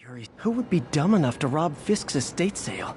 Yuri, who would be dumb enough to rob Fisk's estate sale?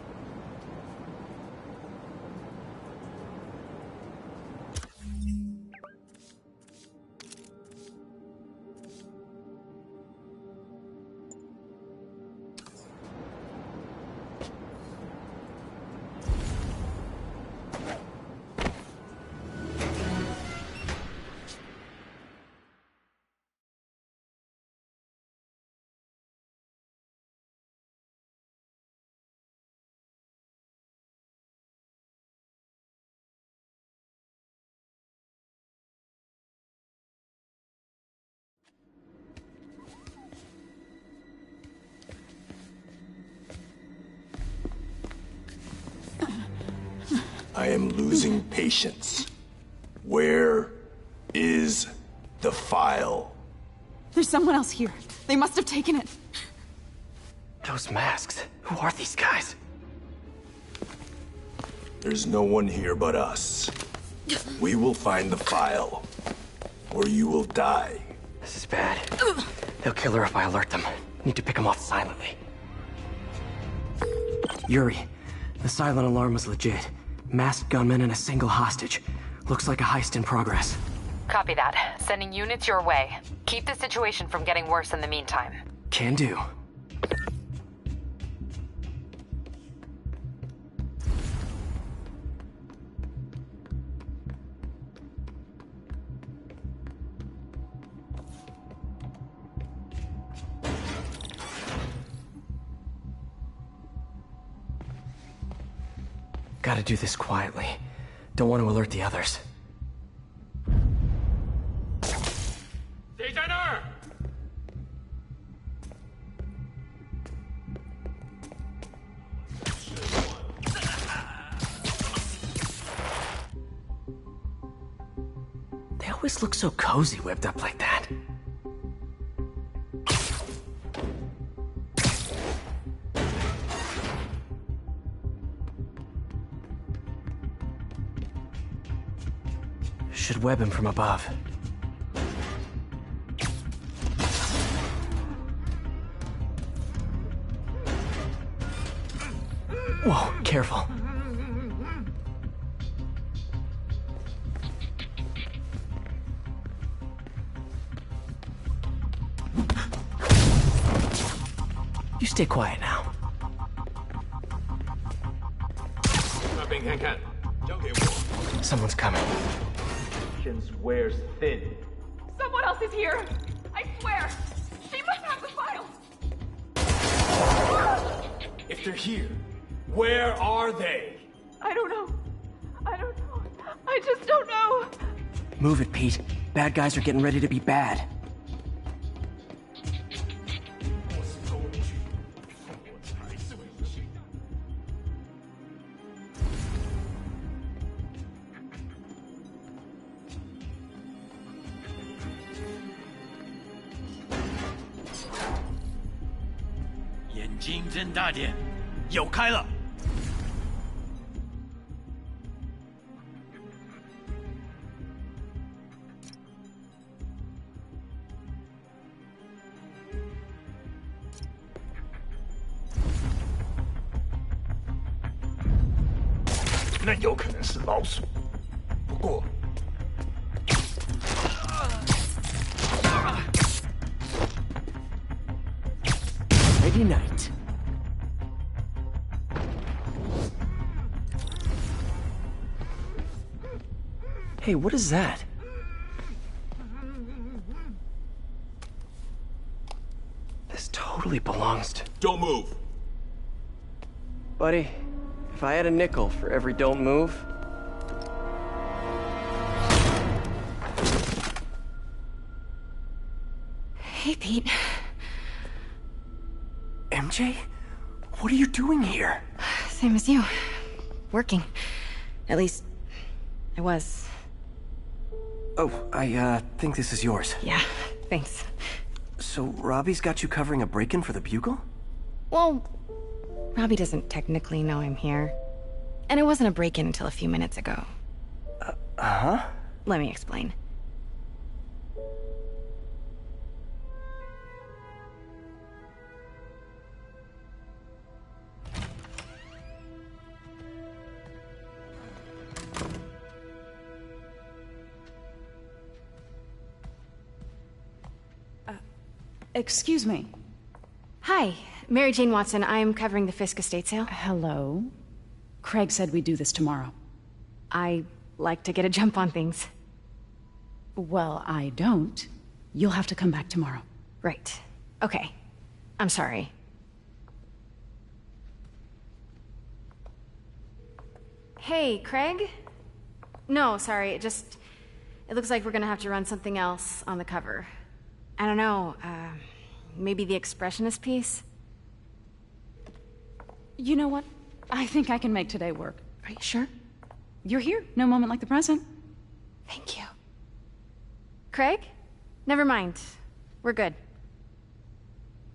I am losing patience. Where is the file? There's someone else here. They must have taken it. Those masks. Who are these guys? There's no one here but us. We will find the file, or you will die. This is bad. They'll kill her if I alert them. Need to pick them off silently. Yuri, the silent alarm was legit. Masked gunmen and a single hostage. Looks like a heist in progress. Copy that. Sending units your way. Keep the situation from getting worse in the meantime. Can do. Gotta do this quietly. Don't want to alert the others. They always look so cozy whipped up like that. Should web him from above. Whoa, careful. You stay quiet now. Someone's coming. Wears thin. Someone else is here. I swear. She must have the file. If they're here, where are they? I don't know. I just don't know. Move it, Pete. Bad guys are getting ready to be bad.那有可能是老鼠，不过。Ready night. Hey, what is that? This totally belongs to... Don't move. Buddy, if I had a nickel for every don't move... Hey, Pete. MJ? What are you doing here? Same as you. Working. At least, I was. Oh, I think this is yours. Yeah, thanks. So Robbie's got you covering a break-in for the Bugle? Well, Robbie doesn't technically know I'm here. And it wasn't a break-in until a few minutes ago. Uh-huh? Let me explain. Excuse me. Hi, Mary Jane Watson. I'm covering the Fisk estate sale. Hello? Craig said we'd do this tomorrow. I like to get a jump on things. Well, I don't. You'll have to come back tomorrow. Right. Okay. I'm sorry. Hey, Craig? No, sorry, it looks like we're gonna have to run something else on the cover. I don't know, maybe the expressionist piece? You know what? I think I can make today work. Are you sure? You're here. No moment like the present. Thank you. Craig? Never mind. We're good.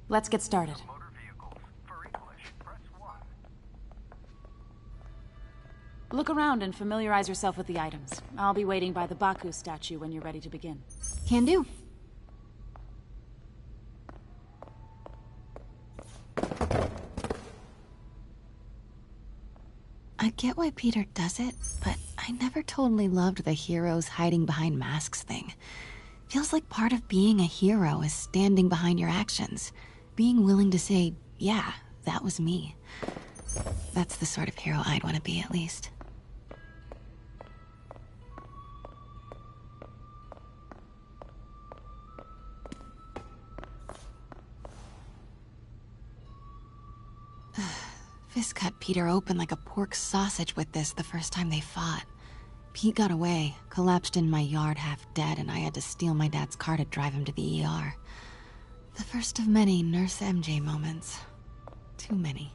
Let's get started. Look around and familiarize yourself with the items. I'll be waiting by the Baku statue when you're ready to begin. Can do. I get why Peter does it, but I never totally loved the heroes hiding behind masks thing. Feels like part of being a hero is standing behind your actions. Being willing to say, yeah, that was me. That's the sort of hero I'd want to be, at least. Fisk cut Peter open like a pork sausage with this the first time they fought. Pete got away, collapsed in my yard half dead, and I had to steal my dad's car to drive him to the ER. The first of many Nurse MJ moments. Too many.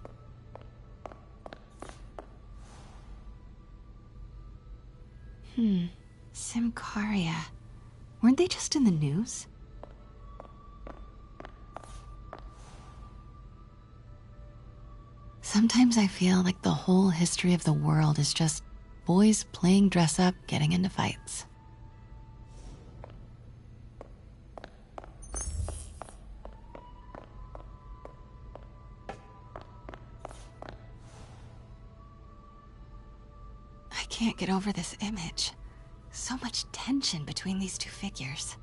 Symkaria. Weren't they just in the news? Sometimes I feel like the whole history of the world is just boys playing dress-up, getting into fights. I can't get over this image. So much tension between these two figures.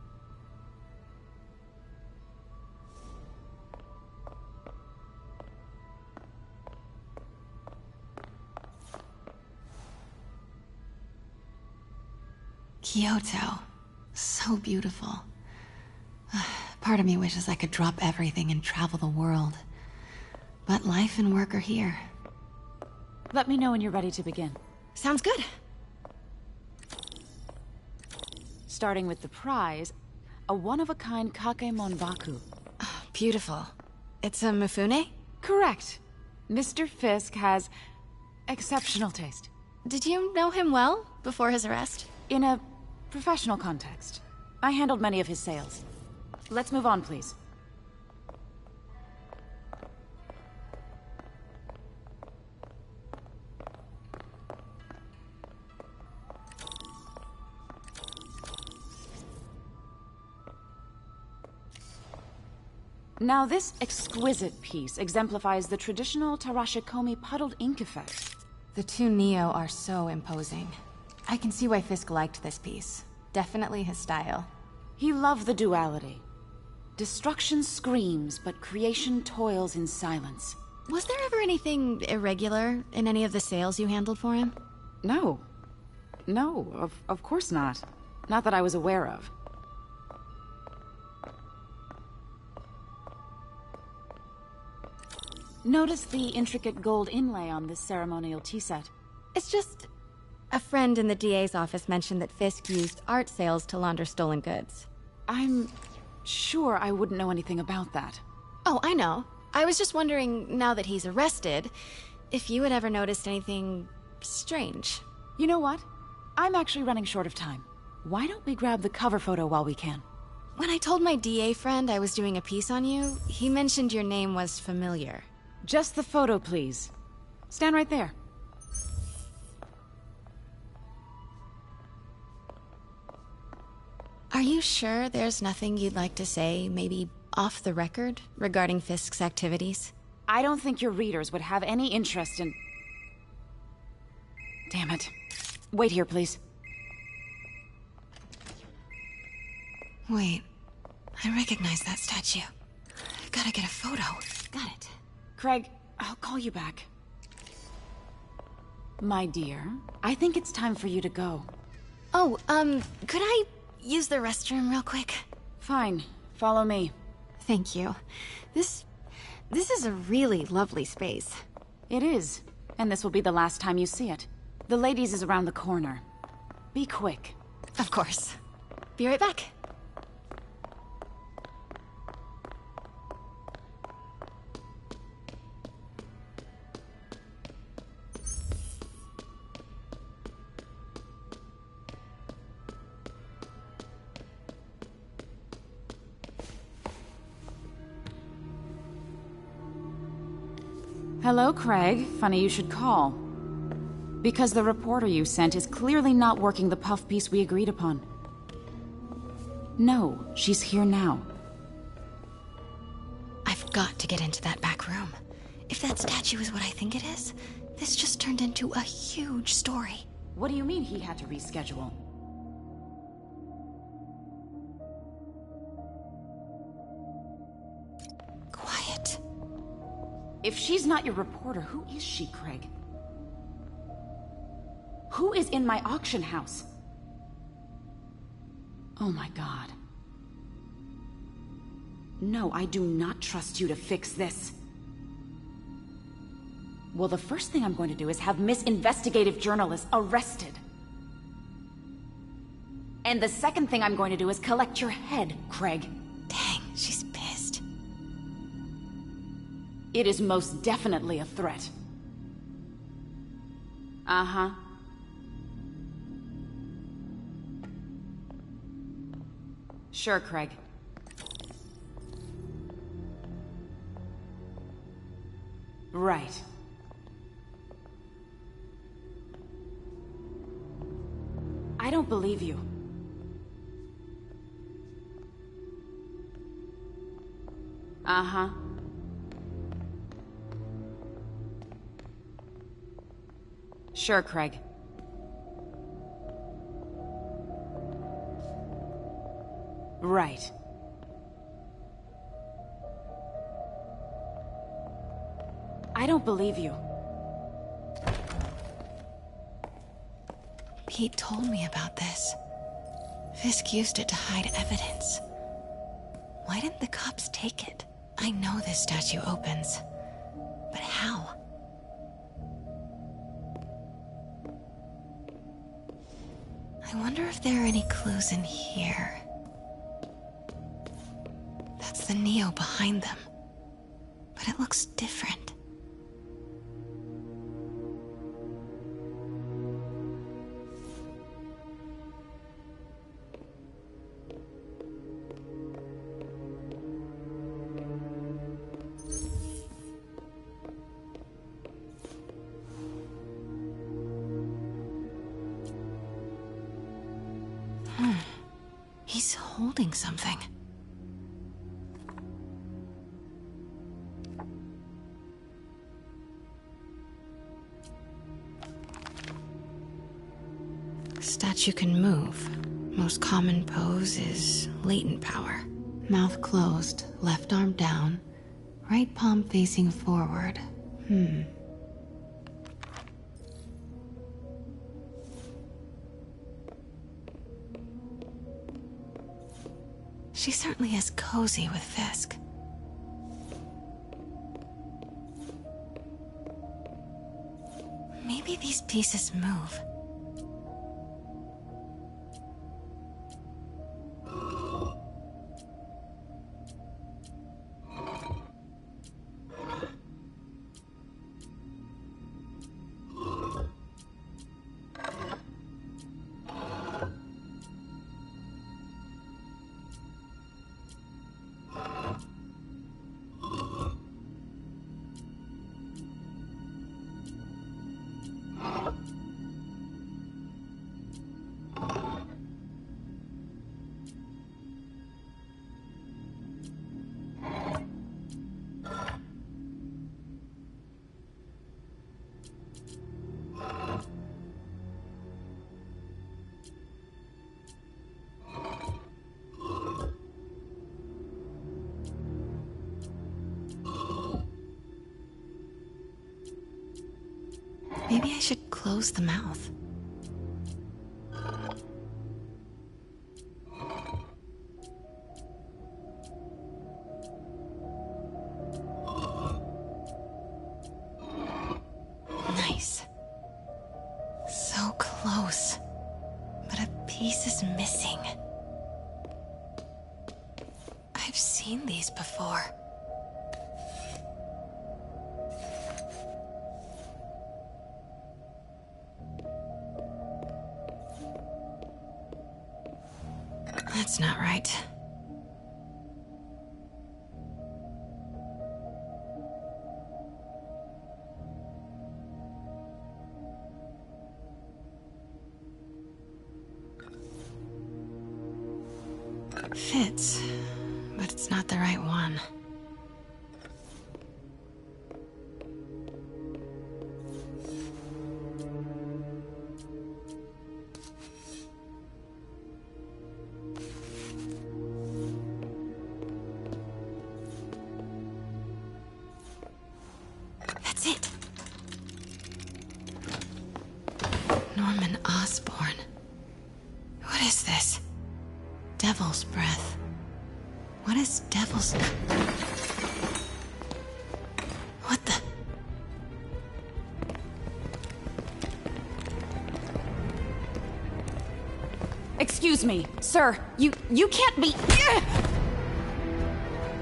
Kyoto. So beautiful. Part of me wishes I could drop everything and travel the world. But life and work are here. Let me know when you're ready to begin. Sounds good. Starting with the prize, a one-of-a-kind Kakemon Baku. Beautiful. It's a Mifune? Correct. Mr. Fisk has exceptional taste. Did you know him well before his arrest? In a professional context, I handled many of his sales. Let's move on, please. Now, this exquisite piece exemplifies the traditional Tarashikomi puddled ink effect. The two Neo are so imposing. I can see why Fisk liked this piece. Definitely his style. He loved the duality. Destruction screams, but creation toils in silence. Was there ever anything irregular in any of the sales you handled for him? No. No, of course not. Not that I was aware of. Notice the intricate gold inlay on this ceremonial tea set. It's just... a friend in the DA's office mentioned that Fisk used art sales to launder stolen goods. I'm sure I wouldn't know anything about that. Oh, I know. I was just wondering, now that he's arrested, if you had ever noticed anything strange. You know what? I'm actually running short of time. Why don't we grab the cover photo while we can? When I told my DA friend I was doing a piece on you, he mentioned your name was familiar. Just the photo, please. Stand right there. Are you sure there's nothing you'd like to say, maybe off the record, regarding Fisk's activities? I don't think your readers would have any interest in... Damn it. Wait here, please. Wait, I recognize that statue. gotta get a photo. Got it. Craig, I'll call you back. My dear, I think it's time for you to go. Oh, could I use the restroom real quick? Fine. Follow me. Thank you. This is a really lovely space. It is. And this will be the last time you see it. The ladies is around the corner. Be quick. Of course. Be right back. Hello, Craig. Funny you should call. Because the reporter you sent is clearly not working the puff piece we agreed upon. No, she's here now. I've got to get into that back room. If that statue is what I think it is, this just turned into a huge story. What do you mean he had to reschedule? Quiet. If she's not your reporter, who is she, Craig? Who is in my auction house? Oh my god. No, I do not trust you to fix this. Well, the first thing I'm going to do is have Miss Investigative Journalist arrested. And the second thing I'm going to do is collect your head, Craig. Dang, she's pissed. It is most definitely a threat. Uh-huh. Sure, Craig. Right. I don't believe you. Uh-huh. Sure, Craig. Right. I don't believe you. Pete told me about this. Fisk used it to hide evidence. Why didn't the cops take it? I know this statue opens, but how? I wonder if there are any clues in here. That's the Neo behind them, but it looks different. He's holding something. Statue can move. Most common pose is latent power. Mouth closed, left arm down, right palm facing forward. She certainly is cozy with Fisk. Maybe these pieces move. Maybe I should close the mouth. Nice. So close. But a piece is missing. I've seen these before. That's not right. Fits, but it's not the right one. That's it. Norman Osborn. What is this? Devil's breath. What is devil's... What the... Excuse me, sir. You can't be...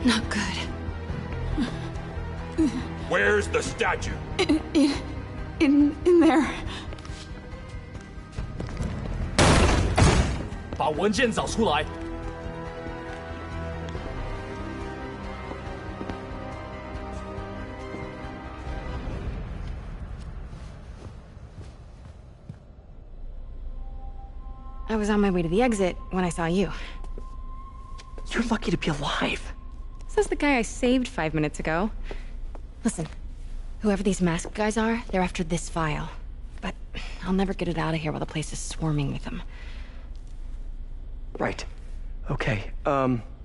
Not good. Where's the statue? In there. 把文件找出来。 I was on my way to the exit when I saw you. You're lucky to be alive. Says the guy I saved 5 minutes ago. Listen, whoever these masked guys are, they're after this file. But I'll never get it out of here while the place is swarming with them. Right. Okay,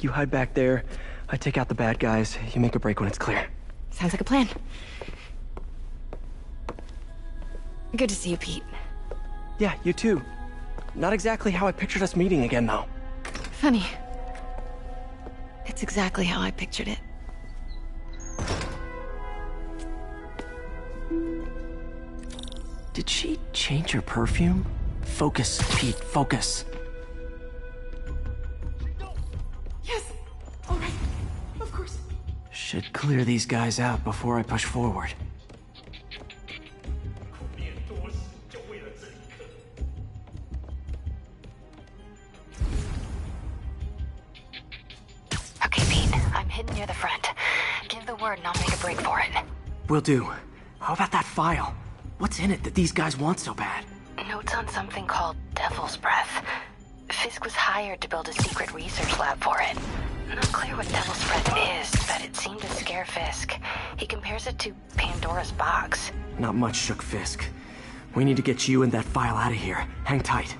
you hide back there. I take out the bad guys. You make a break when it's clear. Sounds like a plan. Good to see you, Pete. Yeah, you too. Not exactly how I pictured us meeting again, though. Funny. It's exactly how I pictured it. Did she change her perfume? Focus, Pete, focus. Yes! All right. Of course. Should clear these guys out before I push forward. Okay, Pete. I'm hidden near the front. Give the word and I'll make a break for it. Will do. How about that file? What's in it that these guys want so bad? Notes on something called Devil's Breath. Fisk was hired to build a secret research lab for it. Not clear what Devil's Breath is, but it seemed to scare Fisk. He compares it to Pandora's box. Not much shook Fisk. We need to get you and that file out of here. Hang tight.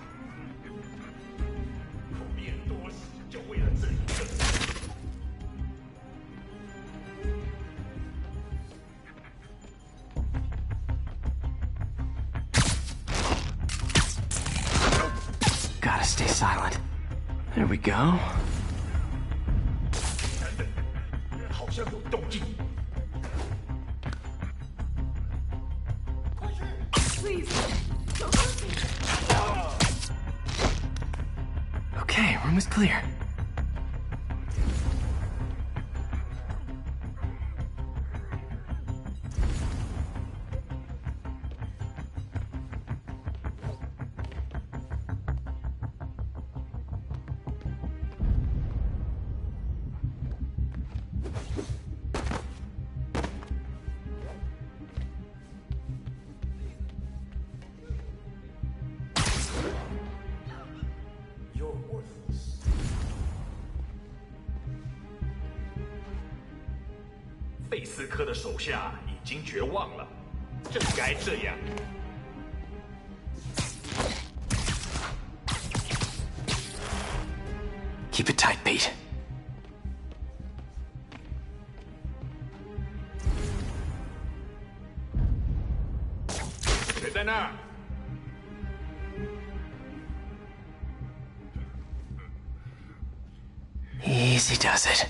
Gotta stay silent. There we go. 好像有动静。 Okay, room is clear. You're worthless. 费斯科的手下已经绝望了，正该这样。 Keep it tight, Pete. 血在那儿。 Easy does it.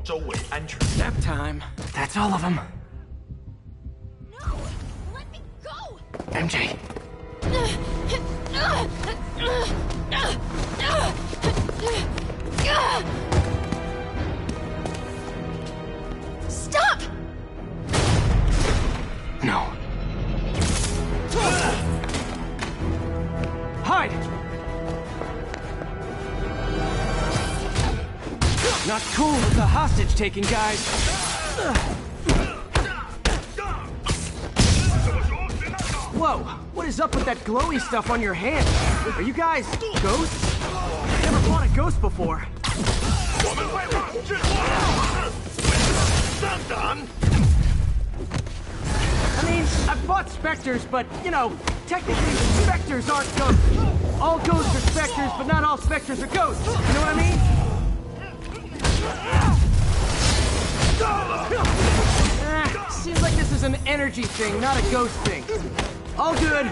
周围安全。 Nap time. That's all of them. No! Let me go! MJ. Stop! No. Hide! Not cool with the hostage taking, guys. Whoa, what is up with that glowy stuff on your hand? Are you guys ghosts? Never fought a ghost before. 我们会把制作上党。 I mean, I've fought specters, but, you know, technically, specters aren't ghosts. All ghosts are specters, but not all specters are ghosts. You know what I mean? Seems like this is an energy thing, not a ghost thing. All good.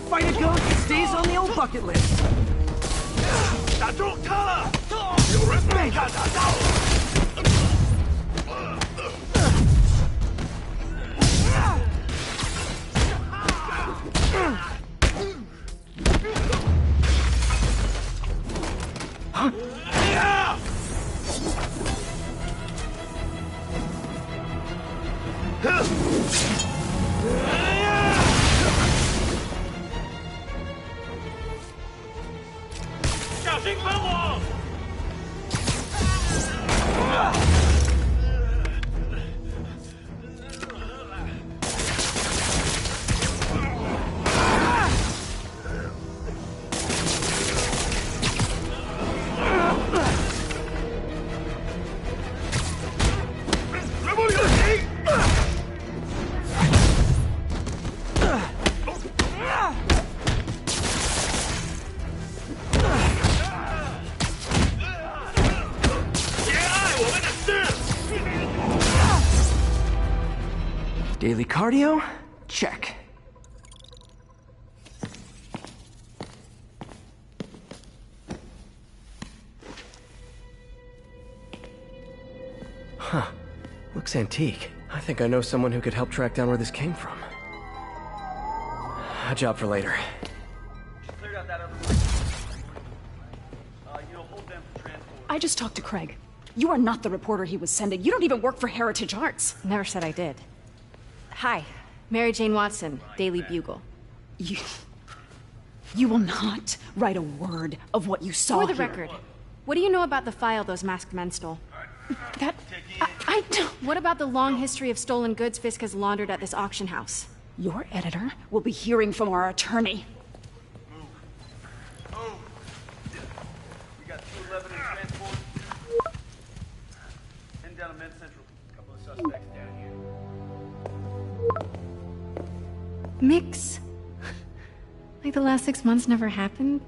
Fight a ghost that stays on the old bucket list. 打中他了！有人被他打到。 小心喷火！ Daily cardio? Check. Huh. Looks antique. I think I know someone who could help track down where this came from. A job for later. I just talked to Craig. You are not the reporter he was sending. You don't even work for Heritage Arts. Never said I did. Hi, Mary Jane Watson, Daily Bugle. You will not write a word of what you saw For the here. record, what do you know about the file those masked men stole? I don't... What about the long history of stolen goods Fisk has laundered at this auction house? Your editor will be hearing from our attorney. We got 211 in transport. 10 down to Med Central. A couple of suspects down here. Mix? Like the last 6 months never happened?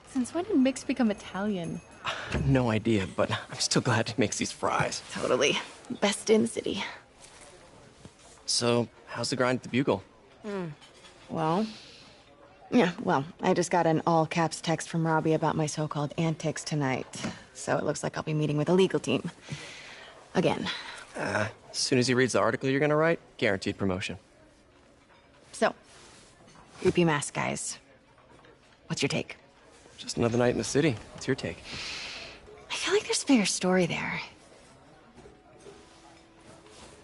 Since when did Mix become Italian? No idea, but I'm still glad he makes these fries. Totally. Best in the city. So, how's the grind at the Bugle? Well, I just got an all-caps text from Robbie about my so-called antics tonight. So it looks like I'll be meeting with the legal team. Again. As soon as he reads the article you're gonna write, guaranteed promotion. So, creepy mask guys. What's your take? Just another night in the city. What's your take? I feel like there's a bigger story there.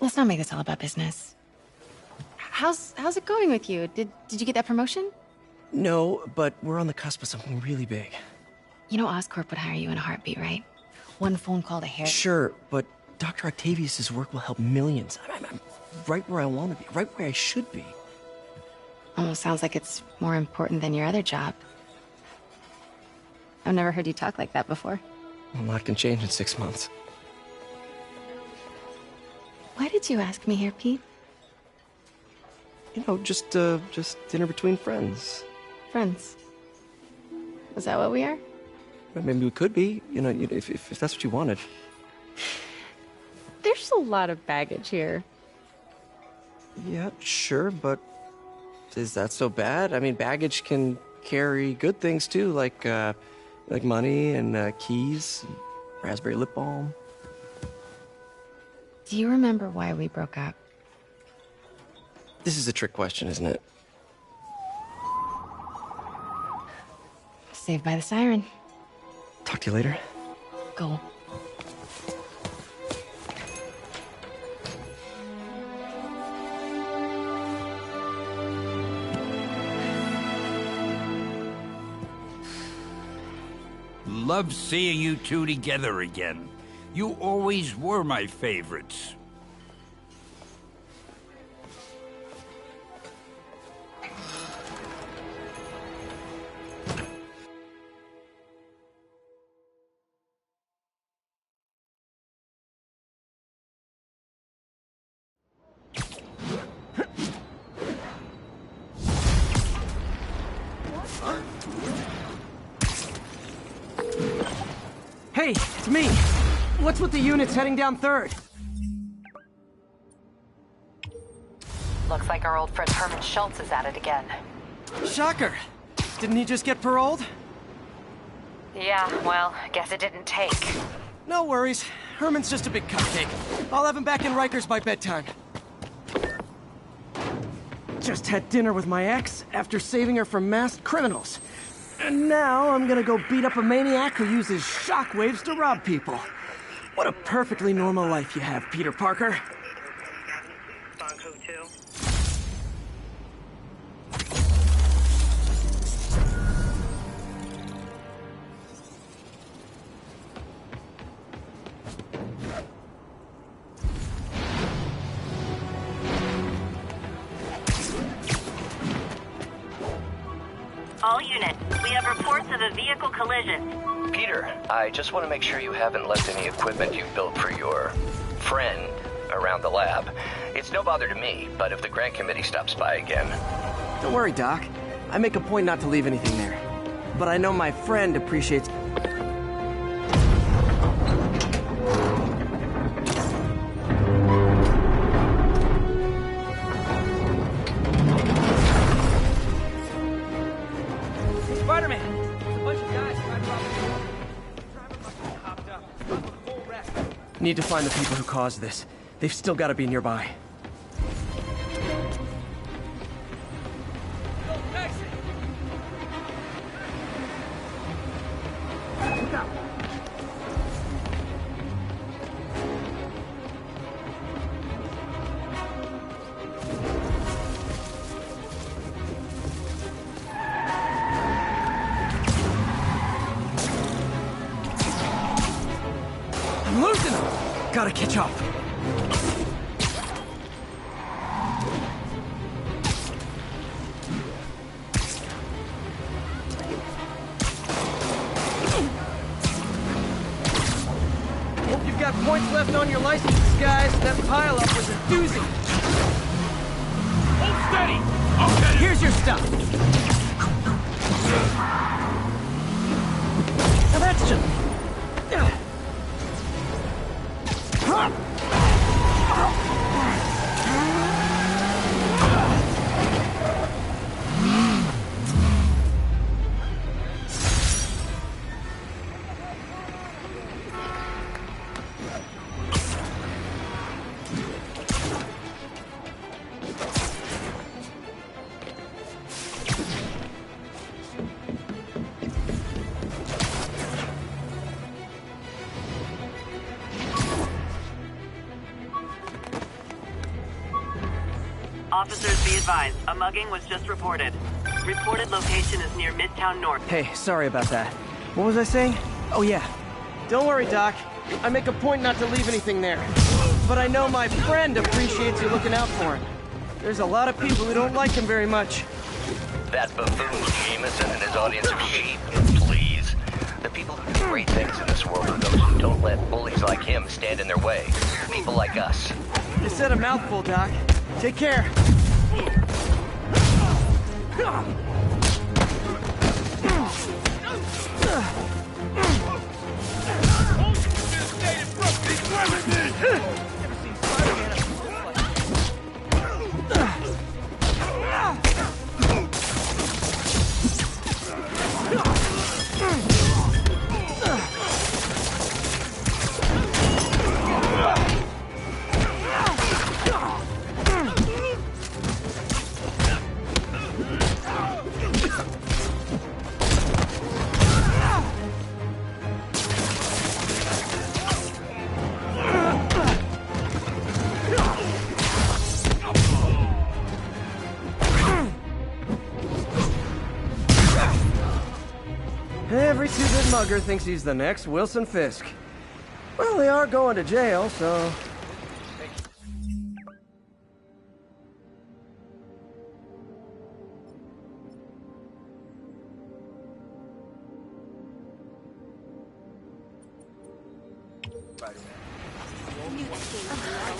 Let's not make this all about business. How's it going with you? Did you get that promotion? No, but we're on the cusp of something really big. You know Oscorp would hire you in a heartbeat, right? One phone call to Harry. Sure, but Dr. Octavius's work will help millions. I'm right where I want to be, right where I should be. Almost sounds like it's more important than your other job. I've never heard you talk like that before. A lot can change in 6 months. Why did you ask me here, Pete? You know, just dinner between friends. Friends. Is that what we are? Well, maybe we could be, you know, if that's what you wanted. There's a lot of baggage here. Yeah, sure, but is that so bad? I mean, baggage can carry good things too, like money and keys, and raspberry lip balm. Do you remember why we broke up? This is a trick question, isn't it? Saved by the siren. Talk to you later. Go. Love seeing you two together again. You always were my favorites. Hey, it's me. What's with the units heading down 3rd? Looks like our old friend Herman Schultz is at it again. Shocker. Didn't he just get paroled? Yeah, well, guess it didn't take. No worries. Herman's just a big cupcake. I'll have him back in Rikers by bedtime. Just had dinner with my ex after saving her from masked criminals. And now I'm gonna go beat up a maniac who uses shockwaves to rob people. What a perfectly normal life you have, Peter Parker. All units, we have reports of a vehicle collision. Peter, I just want to make sure you haven't left any equipment you've built for your friend around the lab. It's no bother to me, but if the grant committee stops by again... Don't worry, Doc. I make a point not to leave anything there. But I know my friend appreciates... Spider-Man! There's a bunch of guys trying to rob the store. The driver must have hopped up. Got the full rest. Need to find the people who caused this. They've still got to be nearby. I'm losing them! Gotta catch up. Hope you've got points left on your licenses, guys. That pileup was a doozy. Hold steady! Okay. Here's your stuff. Now that's just... Officers, be advised, a mugging was just reported. Reported location is near Midtown North. Hey, sorry about that. What was I saying? Oh yeah. Don't worry, Doc. I make a point not to leave anything there. But I know my friend appreciates you looking out for him. There's a lot of people who don't like him very much. That buffoon Jameson and his audience of sheep, please. The people who do great things in this world are those who don't let bullies like him stand in their way. People like us. You said a mouthful, Doc. Take care. Every two-bit mugger thinks he's the next Wilson Fisk. Well, they are going to jail, so...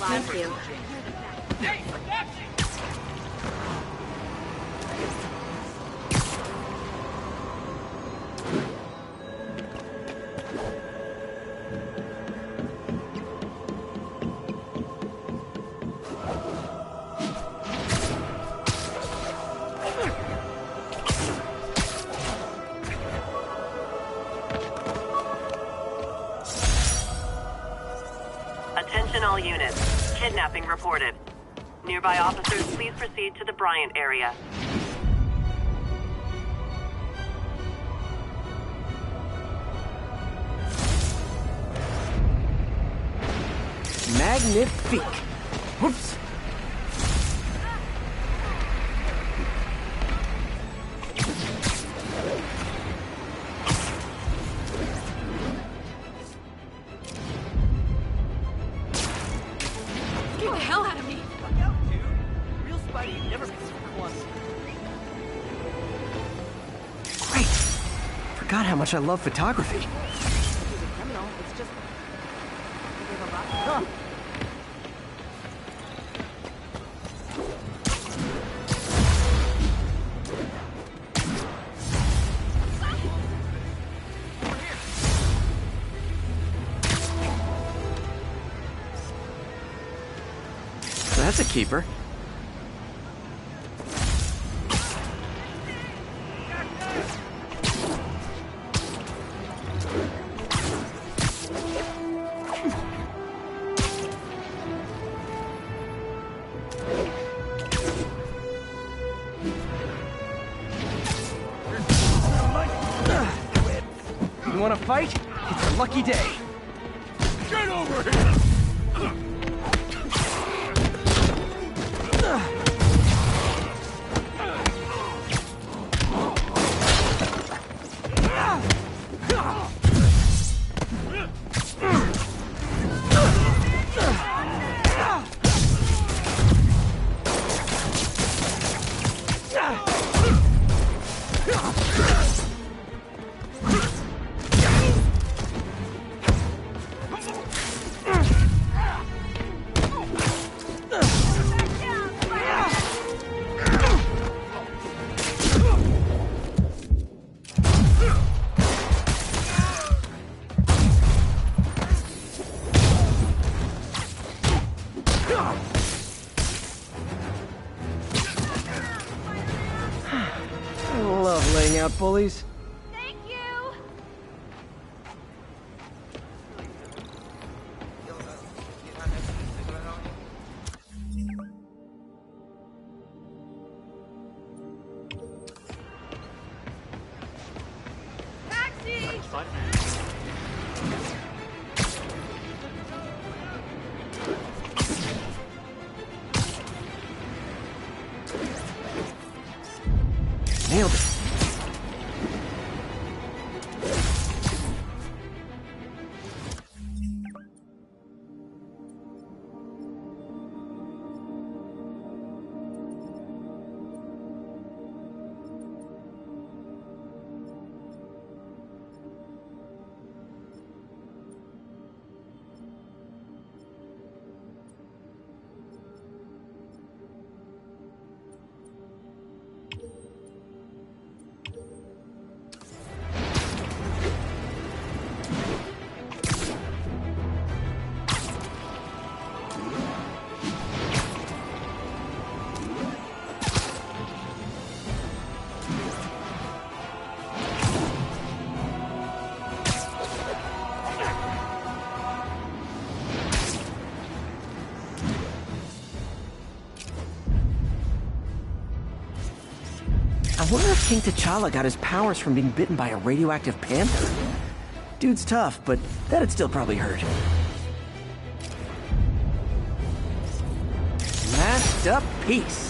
Thank you. Attention all units. Kidnapping reported. Nearby officers, please proceed to the Bryant area. Magnifique. Whoops. Get the hell out of me! Look out, dude. Real Spidey never gets so close. Great. Forgot how much I love photography. He's a criminal. It's just... Huh. That's a keeper. You want to fight? It's a lucky day. Get over here! I love laying out bullies. Thank you! Taxi! Nailed it. wonder if King T'Challa got his powers from being bitten by a radioactive panther. Dude's tough, but that'd still probably hurt. Masked up peace.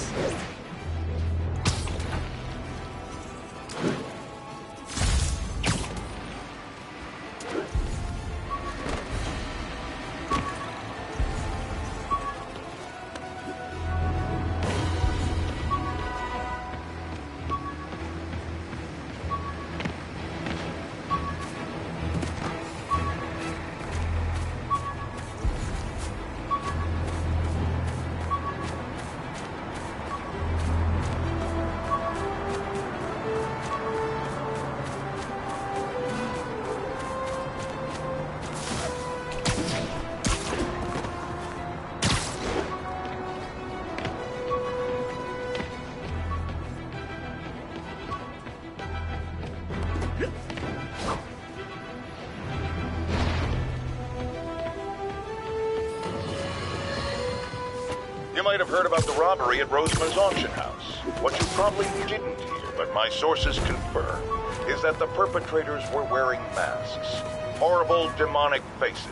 You might have heard about the robbery at Roseman's auction house. What you probably didn't hear, but my sources confirm, is that the perpetrators were wearing masks. Horrible, demonic faces.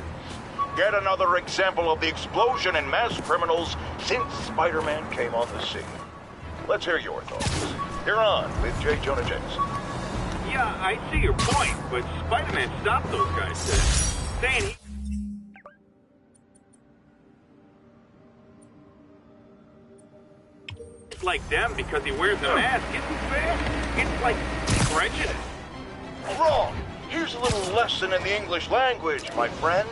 Yet another example of the explosion in mass criminals since Spider-Man came on the scene. Let's hear your thoughts. You're on with J. Jonah Jameson. Yeah, I see your point, but Spider-Man stopped those guys, saying he... like them because he wears a mask isn't fair. It's like prejudice. Wrong. Here's a little lesson in the English language, my friend.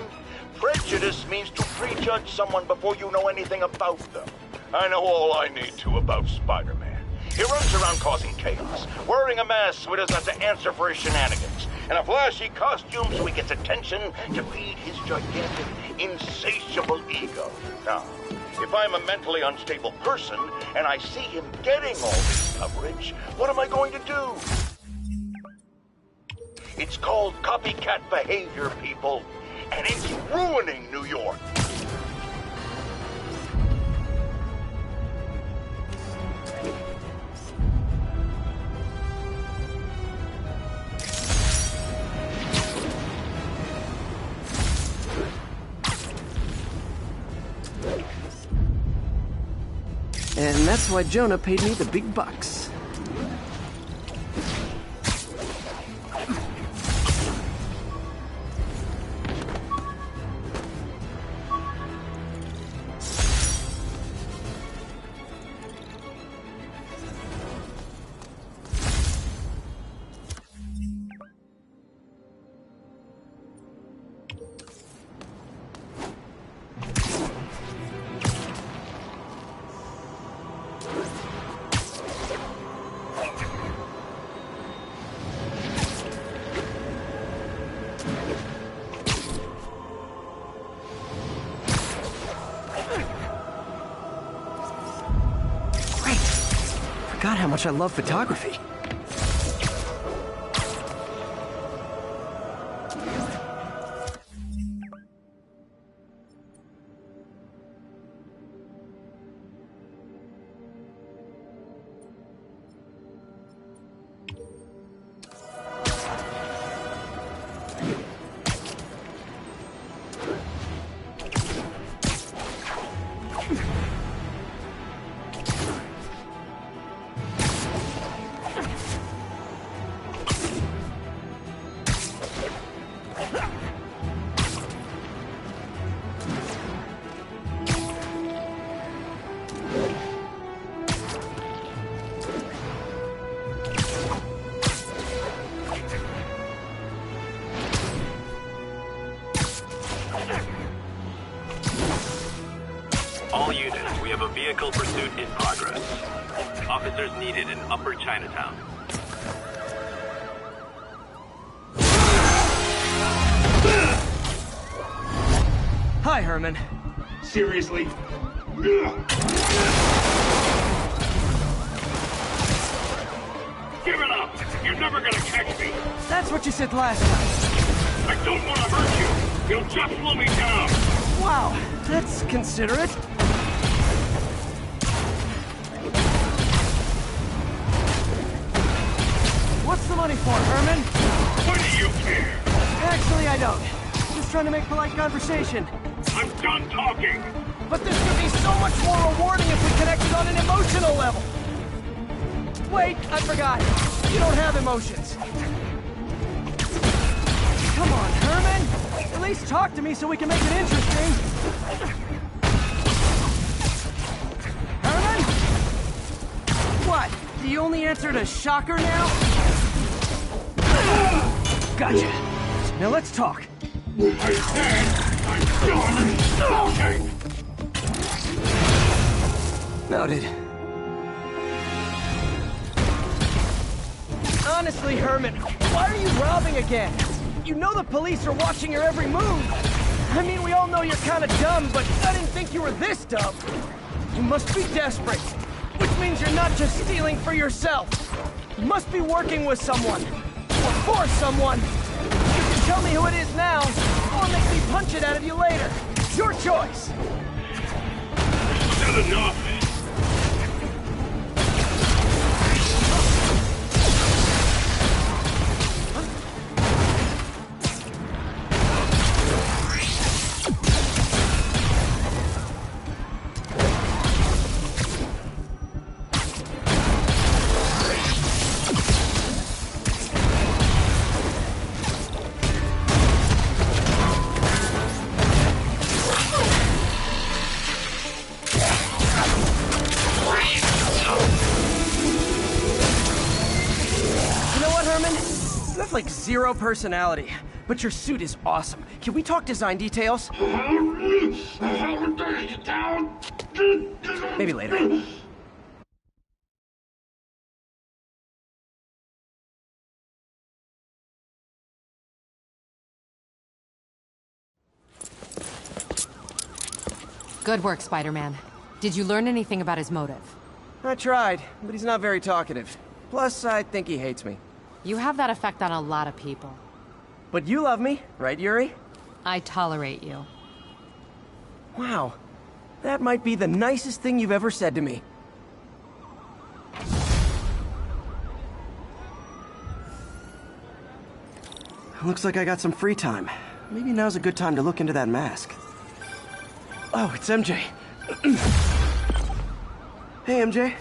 Prejudice means to prejudge someone before you know anything about them. I know all I need to about Spider-Man. He runs around causing chaos, wearing a mask so he doesn't have to answer for his shenanigans, and a flashy costume so he gets attention to feed his gigantic, insatiable ego. Now, if I'm a mentally unstable person and I see him getting all this coverage, what am I going to do? It's called copycat behavior, people, and it's ruining New York. And that's why Jonah paid me the big bucks. Forgot how much I love photography. All units, we have a vehicle pursuit in progress. Officers needed in Upper Chinatown. Hi, Herman. Seriously? Give it up! You're never gonna catch me! That's what you said last time. I don't want to hurt you! You'll just slow me down! Wow, that's considerate. What's the money for, Herman? What do you care? Actually, I don't. Just trying to make polite conversation. I'm done talking. But this could be so much more rewarding if we connected on an emotional level. Wait, I forgot. You don't have emotions. Come on, Herman. At least talk to me so we can make it interesting. Herman? What? Do you only answer to shocker now? Gotcha. Now let's talk. I said I'm done talking. Noted. Honestly, Herman, why are you robbing again? You know the police are watching your every move. I mean, we all know you're kind of dumb, but I didn't think you were this dumb. You must be desperate, which means you're not just stealing for yourself. You must be working with someone, or for someone. You can tell me who it is now, or make me punch it out of you later. It's your choice. Not enough. Like zero personality, but your suit is awesome. Can we talk design details? Maybe later. Good work, Spider-Man. Did you learn anything about his motive? I tried, but he's not very talkative. Plus, I think he hates me. You have that effect on a lot of people. But you love me, right, Yuri? I tolerate you. Wow. That might be the nicest thing you've ever said to me. Looks like I got some free time. Maybe now's a good time to look into that mask. Oh, it's MJ. Hey, MJ.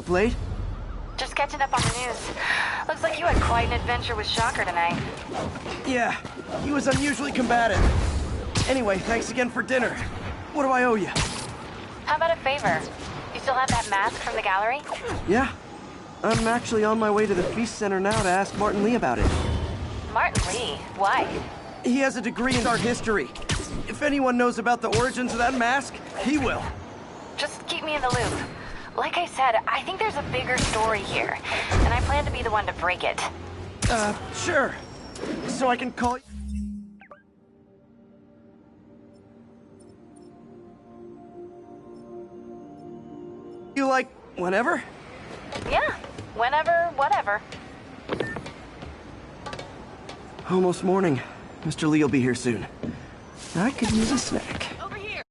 Up late? Just catching up on the news. Looks like you had quite an adventure with Shocker tonight. Yeah, he was unusually combative. Anyway, thanks again for dinner. What do I owe you? How about a favor? You still have that mask from the gallery? Yeah. I'm actually on my way to the Feast Center now to ask Martin Lee about it. Martin Lee? Why? He has a degree in art history. If anyone knows about the origins of that mask, he will. Just keep me in the loop. Like I said, I think there's a bigger story here, and I plan to be the one to break it. Sure. So I can call you... You like, whenever? Yeah, whenever, whatever. Almost morning. Mr. Lee will be here soon. I could use a snack. Over here!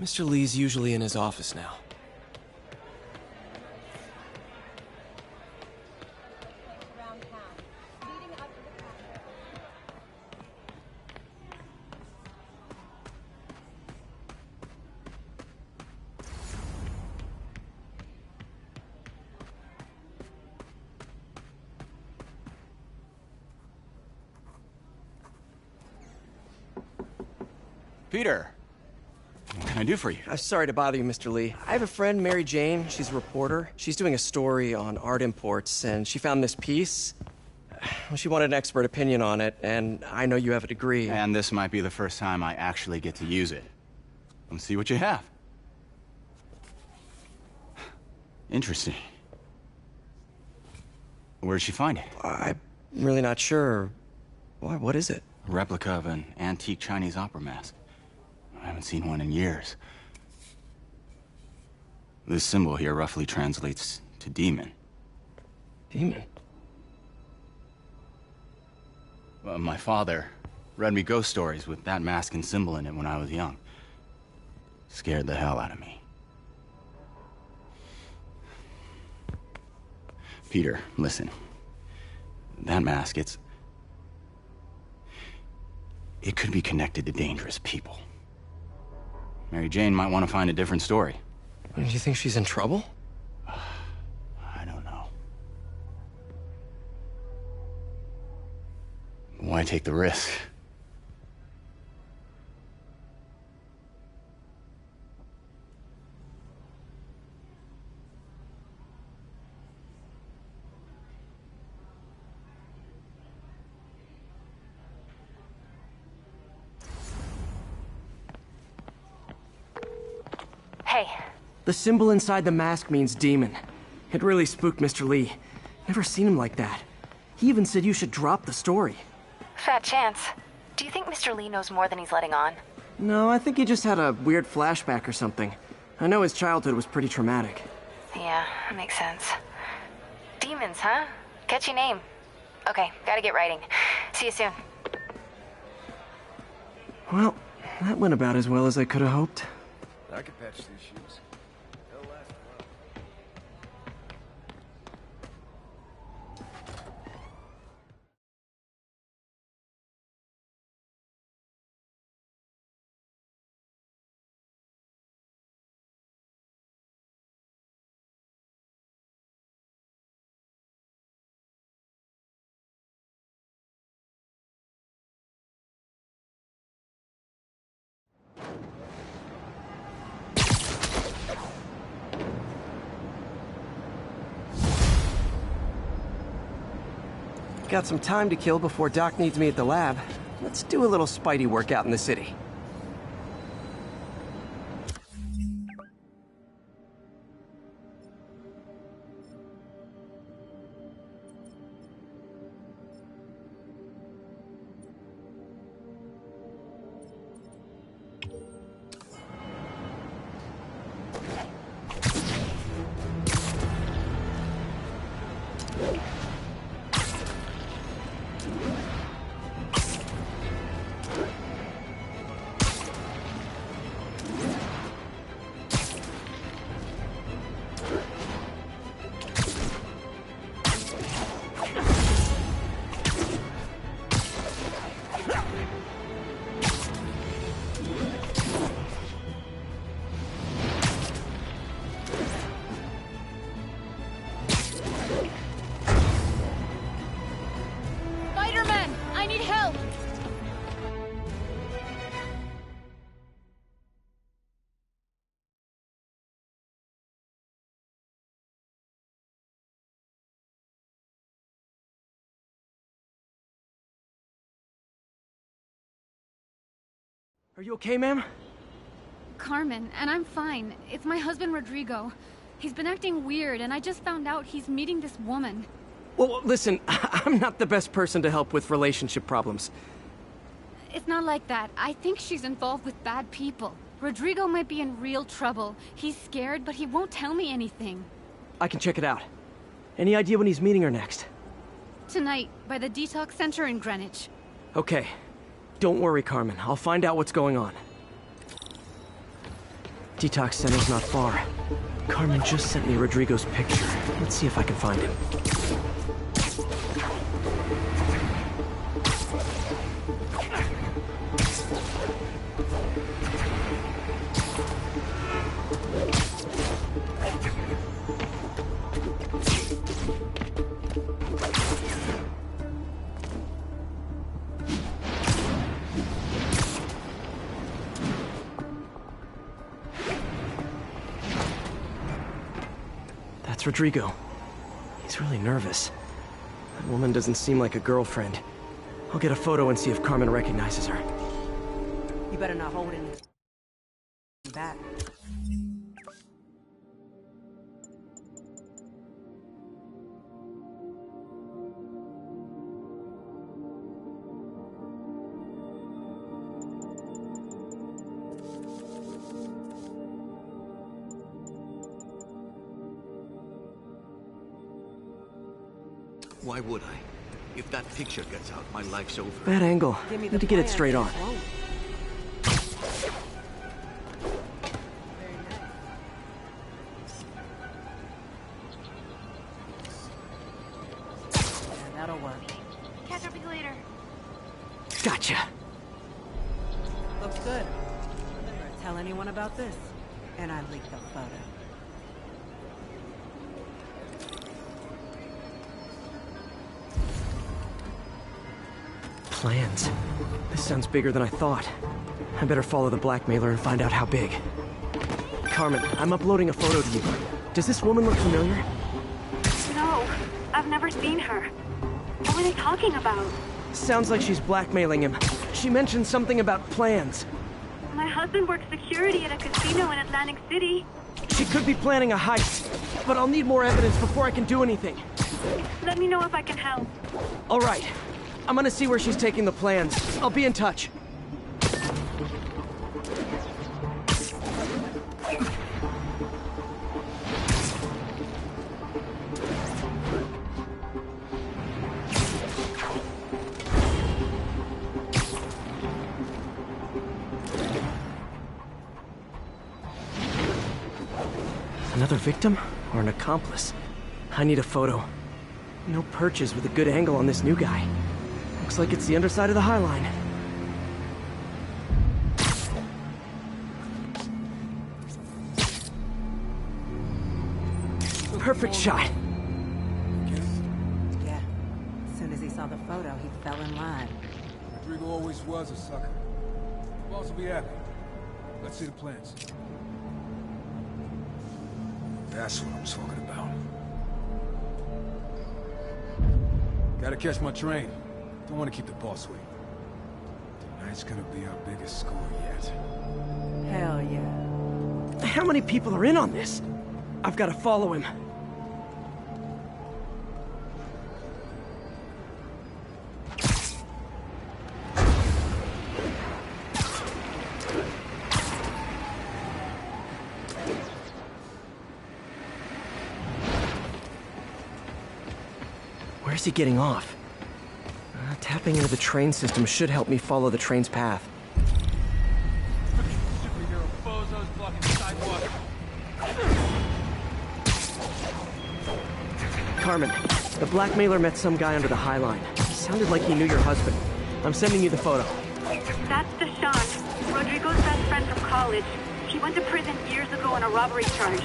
Mr. Lee's usually in his office now. Peter, what can I do for you? Sorry to bother you, Mr. Lee. I have a friend, Mary Jane. She's a reporter. She's doing a story on art imports, and she found this piece. She wanted an expert opinion on it, and I know you have a degree. And this might be the first time I actually get to use it. Let's see what you have. Interesting. Where did she find it? I'm really not sure. What is it? A replica of an antique Chinese opera mask. I haven't seen one in years. This symbol here roughly translates to demon. Demon? Well, my father read me ghost stories with that mask and symbol in it when I was young. Scared the hell out of me. Peter, listen. That mask, it could be connected to dangerous people. Mary Jane might want to find a different story. Do you think she's in trouble? I don't know. Why take the risk? Hey. The symbol inside the mask means demon. It really spooked Mr. Lee. Never seen him like that. He even said you should drop the story. Fat chance. Do you think Mr. Lee knows more than he's letting on? No, I think he just had a weird flashback or something. I know his childhood was pretty traumatic. Yeah, makes sense. Demons, huh? Catchy name. Okay, gotta get writing. See you soon. Well, that went about as well as I could have hoped. I could patch these shoes. They'll last a while. Got some time to kill before Doc needs me at the lab. Let's do a little Spidey workout in the city. Are you okay, ma'am? Carmen, and I'm fine. It's my husband, Rodrigo. He's been acting weird, and I just found out he's meeting this woman. Well, listen, I'm not the best person to help with relationship problems. It's not like that. I think she's involved with bad people. Rodrigo might be in real trouble. He's scared, but he won't tell me anything. I can check it out. Any idea when he's meeting her next? Tonight, by the detox center in Greenwich. Okay. Don't worry, Carmen. I'll find out what's going on. Detox center's not far. Carmen just sent me Rodrigo's picture. Let's see if I can find him. That's Rodrigo. He's really nervous. That woman doesn't seem like a girlfriend. I'll get a photo and see if Carmen recognizes her. You better not hold any back. Why would I? If that picture gets out, my life's over. Bad angle. Need to get it straight on. That'll work. Catch up with you later. Gotcha. Looks good. Never tell anyone about this. And I leaked the photo. Plans. This sounds bigger than I thought. I better follow the blackmailer and find out how big. Carmen, I'm uploading a photo to you. Does this woman look familiar? No, I've never seen her. What were they talking about? Sounds like she's blackmailing him. She mentioned something about plans. My husband works security at a casino in Atlantic City. She could be planning a heist, but I'll need more evidence before I can do anything. Let me know if I can help. All right. I'm gonna see where she's taking the plans. I'll be in touch. Another victim or an accomplice? I need a photo. No perches with a good angle on this new guy. Looks like it's the underside of the High Line. Perfect shot. Yeah. As soon as he saw the photo, he fell in line. Rodrigo always was a sucker. Boss will be happy. Let's see the plans. That's what I'm talking about. Gotta catch my train. Don't want to keep the boss waiting. Tonight's gonna be our biggest score yet. Hell yeah. How many people are in on this? I've got to follow him. Where's he getting off? Tapping into the train system should help me follow the train's path. Superhero bozos blocking the sidewalk. Carmen, the blackmailer met some guy under the High Line. He sounded like he knew your husband. I'm sending you the photo. That's Deshaun, Rodrigo's best friend from college. He went to prison years ago on a robbery charge.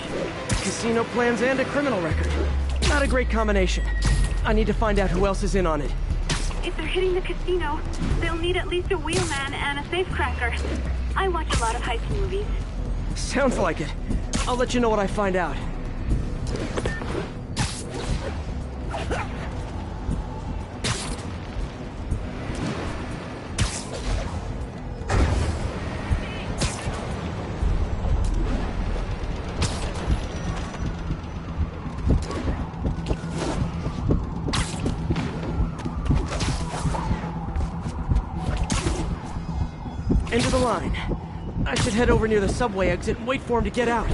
Casino plans and a criminal record. Not a great combination. I need to find out who else is in on it. If they're hitting the casino, they'll need at least a wheelman and a safecracker. I watch a lot of heist movies. Sounds like it. I'll let you know what I find out. End of the line. I should head over near the subway exit and wait for him to get out.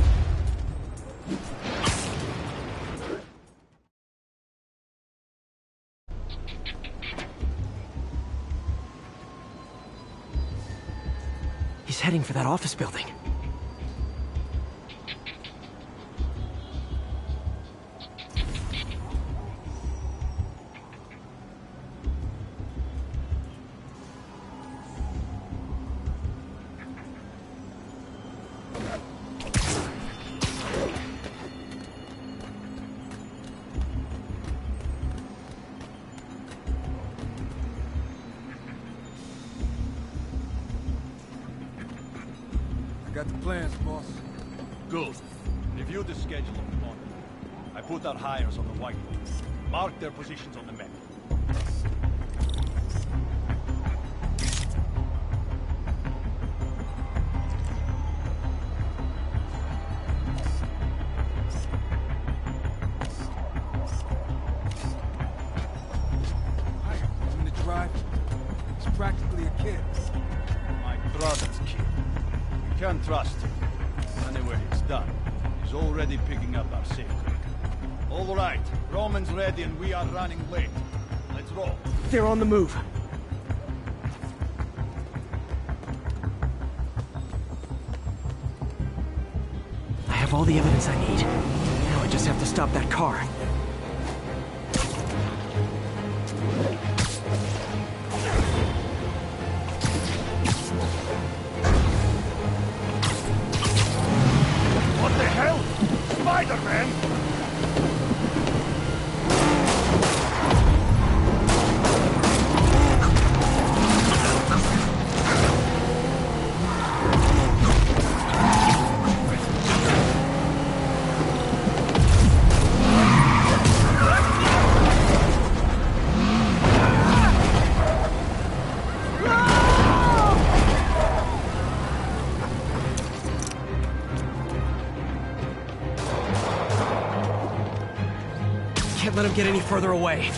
He's heading for that office building. Got the plans, boss. Good. Review the schedule of the morning. I put our hires on the whiteboard. Mark their positions on the map. I'm in the drive. He's practically a kid. My brother's kid. You can't trust him. Anyway, it's done. He's already picking up our safe cracker. All right, Roman's ready and we are running late. Let's roll. They're on the move. I have all the evidence I need. Now I just have to stop that car. What the hell? Spider-Man! Can't let him get any further away.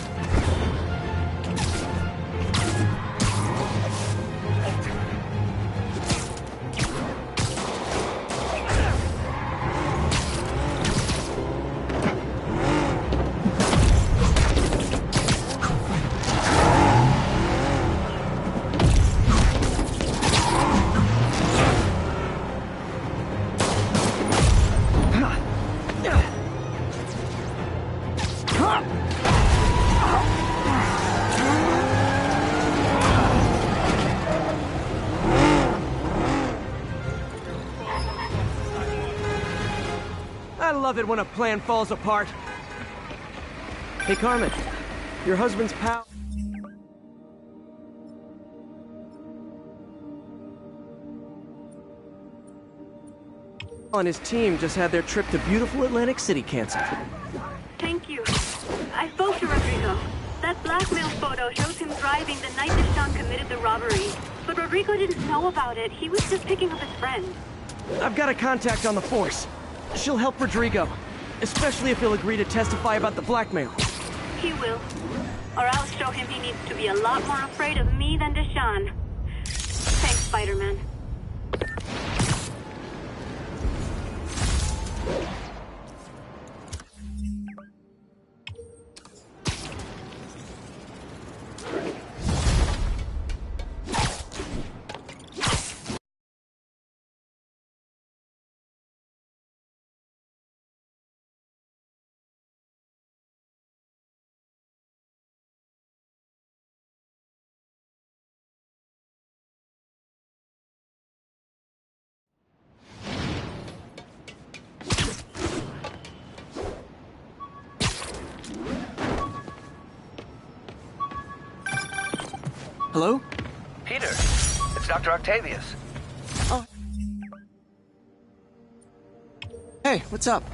I love it when a plan falls apart. Hey, Carmen. Your husband's pal... and his team just had their trip to beautiful Atlantic City canceled. Thank you. I spoke to Rodrigo. That blackmail photo shows him driving the night Deshaun committed the robbery. But Rodrigo didn't know about it. He was just picking up his friend. I've got a contact on the force. She'll help Rodrigo, especially if he'll agree to testify about the blackmail. He will. Or I'll show him he needs to be a lot more afraid of me than Deshaun. Thanks, Spider-Man. Hello? Peter, it's Dr. Octavius. Oh. Hey, what's up?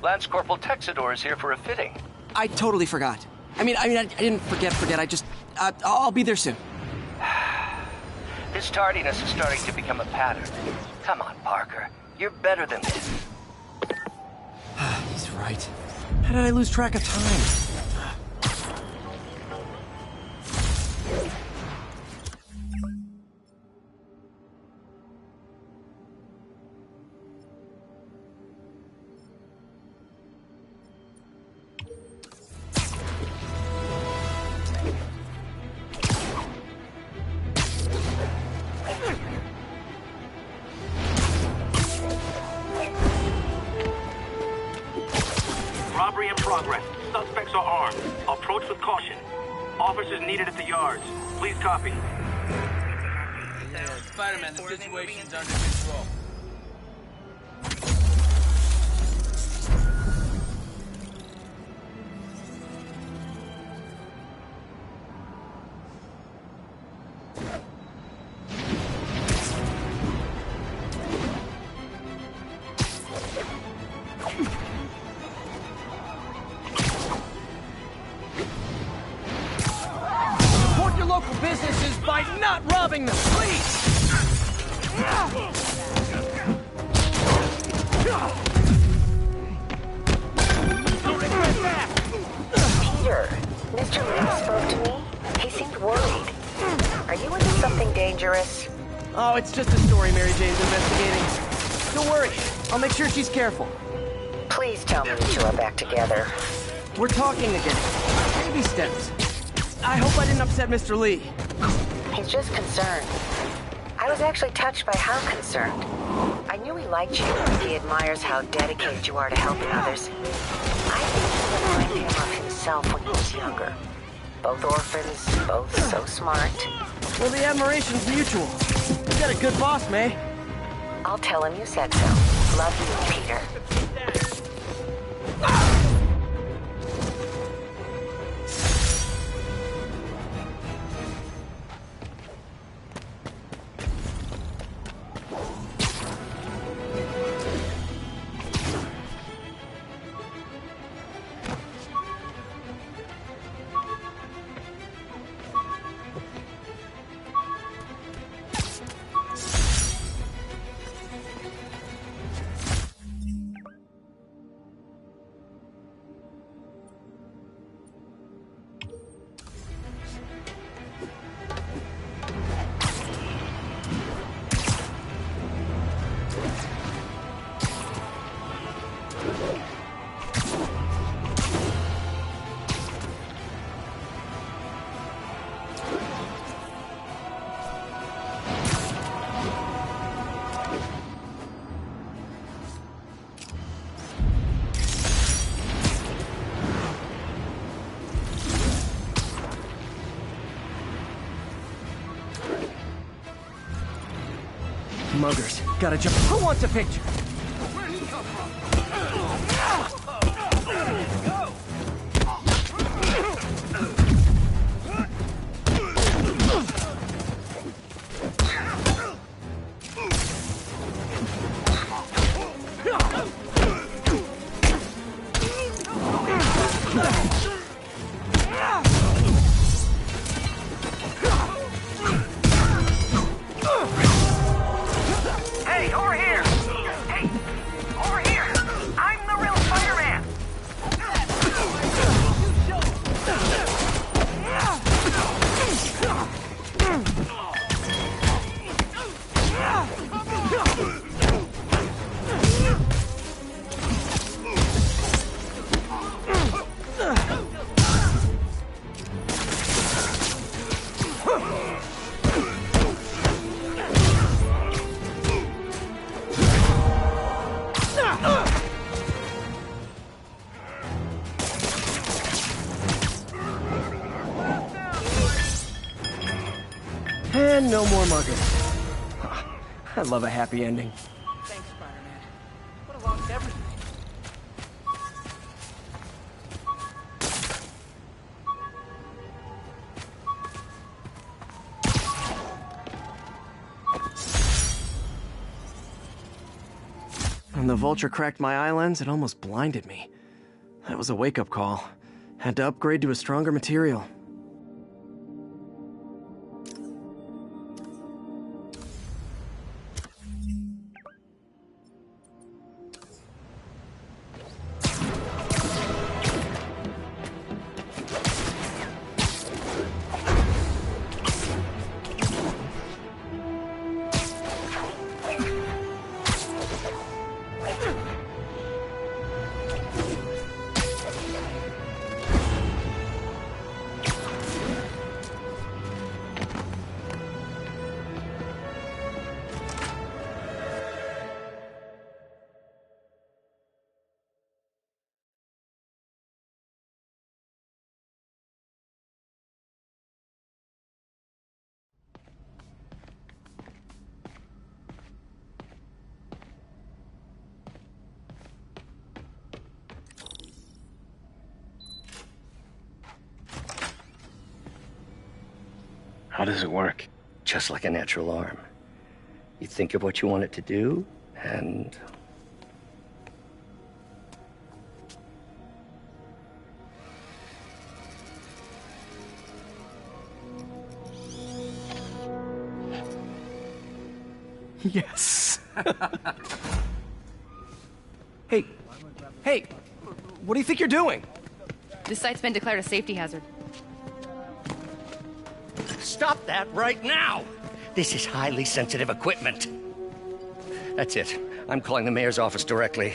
Lance Corporal Texador is here for a fitting. I totally forgot. I didn't forget. I'll be there soon. This tardiness is starting to become a pattern. Come on, Parker. You're better than this. He's right. How did I lose track of time? progress. Suspects are armed. Approach with caution. Officers needed at the yards. Please copy. Spider-Man, the situation's under control. Support your local businesses by not robbing them, please! Peter, Mr. Lee spoke to me. He seemed worried. Are you into something dangerous? Oh, it's just a story Mary Jane's investigating. Don't worry, I'll make sure she's careful. Please tell me you two are back together. We're talking again. Baby steps. I hope I didn't upset Mr. Lee. He's just concerned. I was actually touched by how concerned. I knew he liked you. He admires how dedicated you are to helping others. I think you remind him of himself when he was younger. Both orphans, both so smart. Well, the admiration's mutual. You got a good boss, May. I'll tell him you said so. Love you, Peter. Muggers, gotta jump. Who wants a picture? Hey, over here! Hey, over here! I'm the real Spider-Man! And no more muggers. I love a happy ending. Thanks, Spider-Man. What along everything? When the vulture cracked my eye lens, it almost blinded me. That was a wake-up call. Had to upgrade to a stronger material. How does it work? Just like a natural arm. You think of what you want it to do, and... Yes. Hey, what do you think you're doing? This site's been declared a safety hazard. Stop that right now! This is highly sensitive equipment. That's it. I'm calling the mayor's office directly.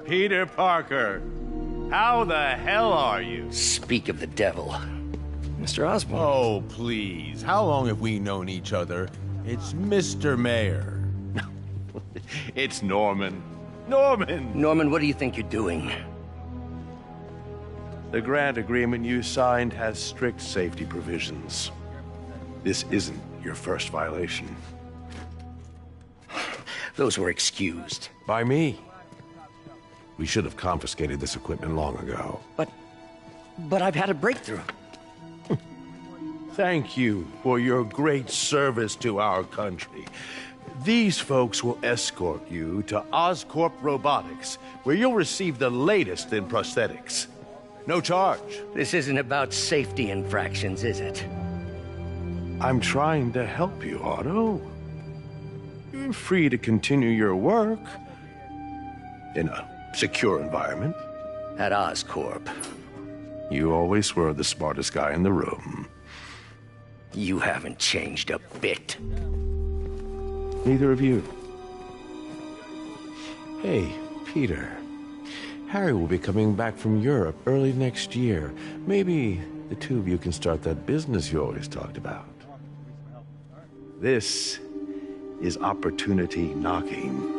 Peter Parker, how the hell are you? Speak of the devil. Mr. Osborn. Oh, please. How long have we known each other? It's Mr. Mayor. It's Norman. Norman! Norman, what do you think you're doing? The grant agreement you signed has strict safety provisions. This isn't your first violation. Those were excused. By me. We should have confiscated this equipment long ago. But I've had a breakthrough. Thank you for your great service to our country. These folks will escort you to Oscorp Robotics, where you'll receive the latest in prosthetics. No charge. This isn't about safety infractions, is it? I'm trying to help you, Otto. You're free to continue your work in a secure environment. At Oscorp. You always were the smartest guy in the room. You haven't changed a bit. Neither of you. Hey, Peter. Harry will be coming back from Europe early next year. Maybe the two of you can start that business you always talked about. This is opportunity knocking.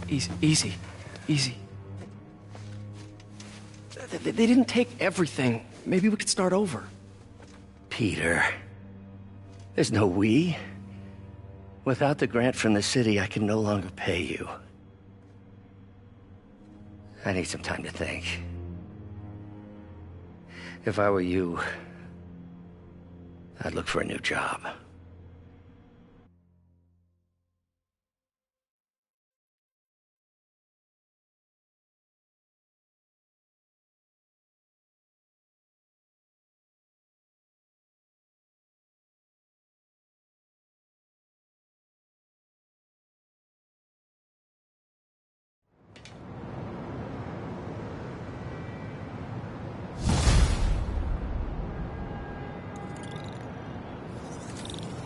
Easy. They didn't take everything. Maybe we could start over. Peter, there's no we. Without the grant from the city, I can no longer pay you. I need some time to think. If I were you, I'd look for a new job.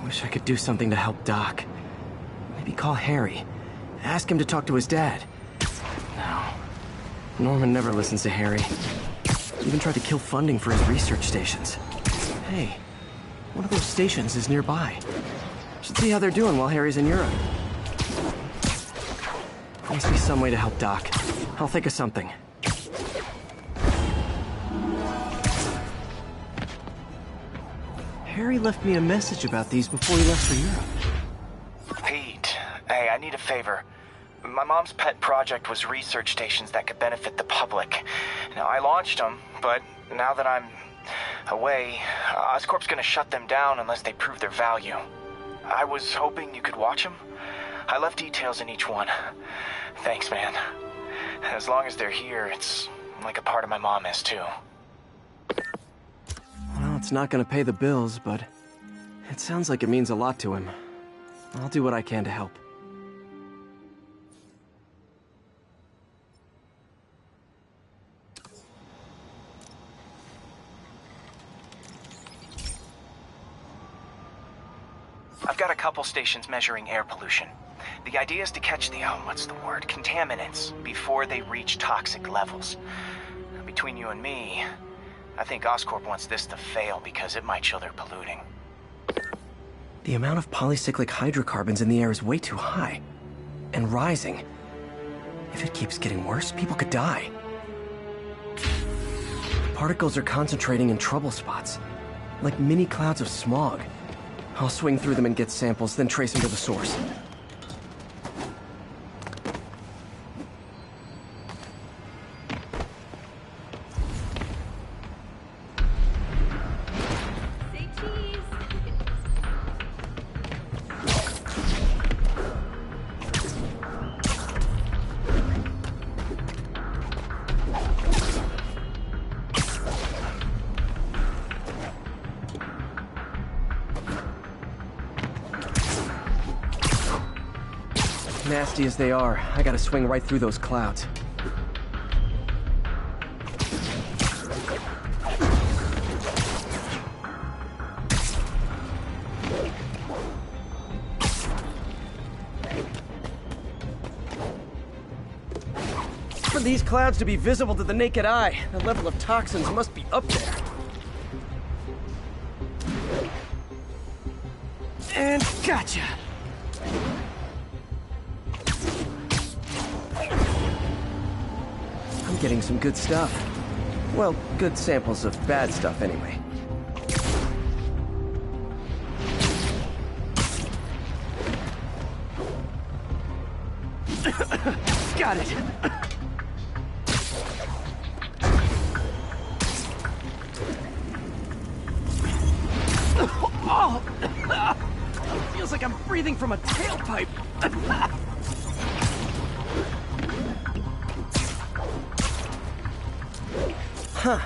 Wish I could do something to help Doc. Maybe call Harry. Ask him to talk to his dad. No. Norman never listens to Harry. Even tried to kill funding for his research stations. Hey, one of those stations is nearby. Should see how they're doing while Harry's in Europe. There must be some way to help Doc. I'll think of something. Harry left me a message about these before he left for Europe. Pete, hey, I need a favor. My mom's pet project was research stations that could benefit the public. Now, I launched them, but now that I'm away, Oscorp's gonna shut them down unless they prove their value. I was hoping you could watch them. I left details in each one. Thanks, man. As long as they're here, it's like a part of my mom is, too. Well, it's not gonna pay the bills, but it sounds like it means a lot to him. I'll do what I can to help. I've got a couple stations measuring air pollution. The idea is to catch the, contaminants before they reach toxic levels. Between you and me, I think Oscorp wants this to fail because it might show they're polluting. The amount of polycyclic hydrocarbons in the air is way too high. And rising. If it keeps getting worse, people could die. The particles are concentrating in trouble spots, like mini clouds of smog. I'll swing through them and get samples, then trace them to the source. Nasty as they are, I gotta swing right through those clouds. For these clouds to be visible to the naked eye, the level of toxins must be up there. And gotcha! I'm getting some good stuff. Well, good samples of bad stuff anyway. Got it! Oh! Feels like I'm breathing from a tailpipe. Huh.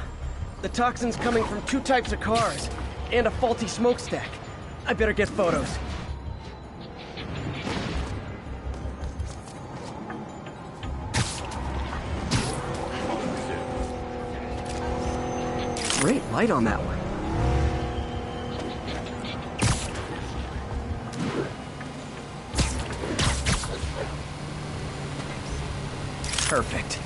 The toxin's coming from 2 types of cars, and a faulty smokestack. I better get photos. Great light on that one. Perfect.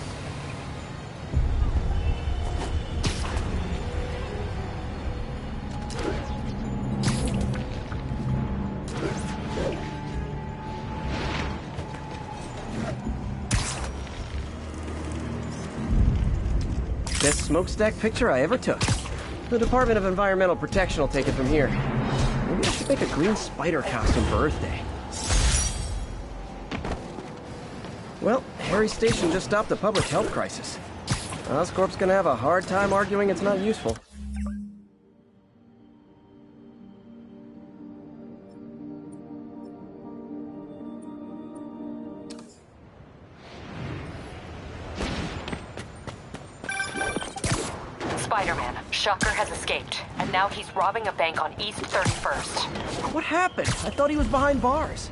Best smokestack picture I ever took. The Department of Environmental Protection will take it from here. Maybe I should make a green spider costume for Earth Day. Well, Harry Station just stopped a public health crisis. Oscorp's gonna have a hard time arguing it's not useful. Spider-Man, Shocker has escaped, and now he's robbing a bank on East 31st. What happened? I thought he was behind bars.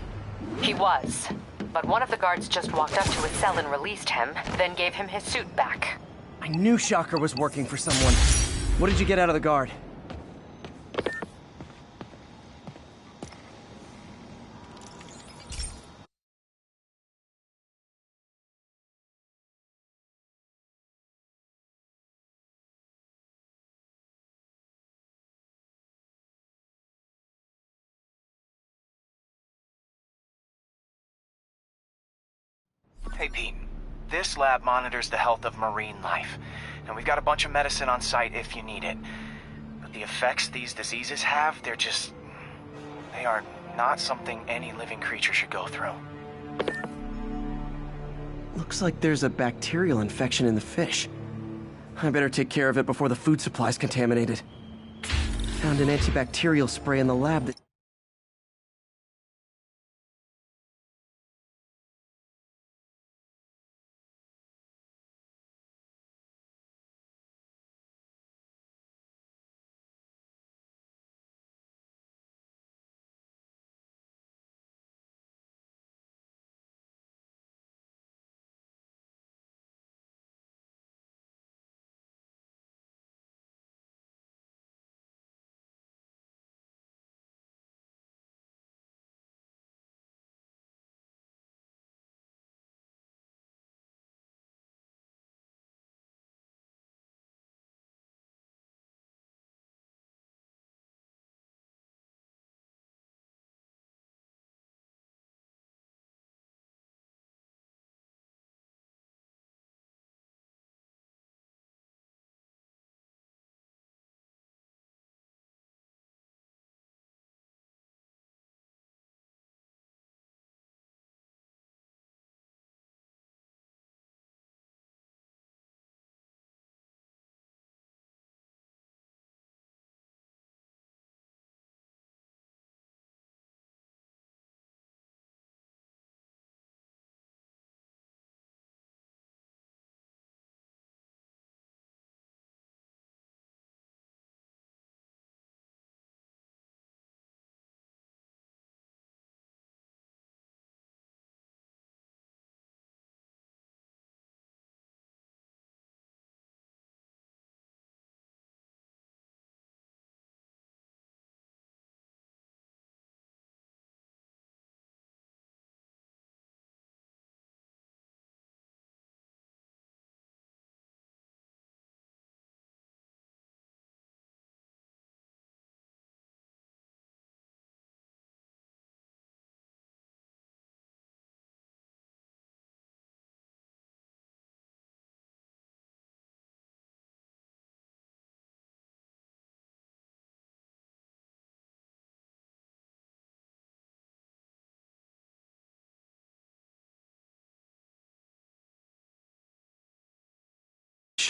He was, but one of the guards just walked up to his cell and released him, then gave him his suit back. I knew Shocker was working for someone. What did you get out of the guard? Hey, Pete. This lab monitors the health of marine life, and we've got a bunch of medicine on site if you need it. But the effects these diseases have, they are not something any living creature should go through. Looks like there's a bacterial infection in the fish. I better take care of it before the food supply's contaminated. Found an antibacterial spray in the lab that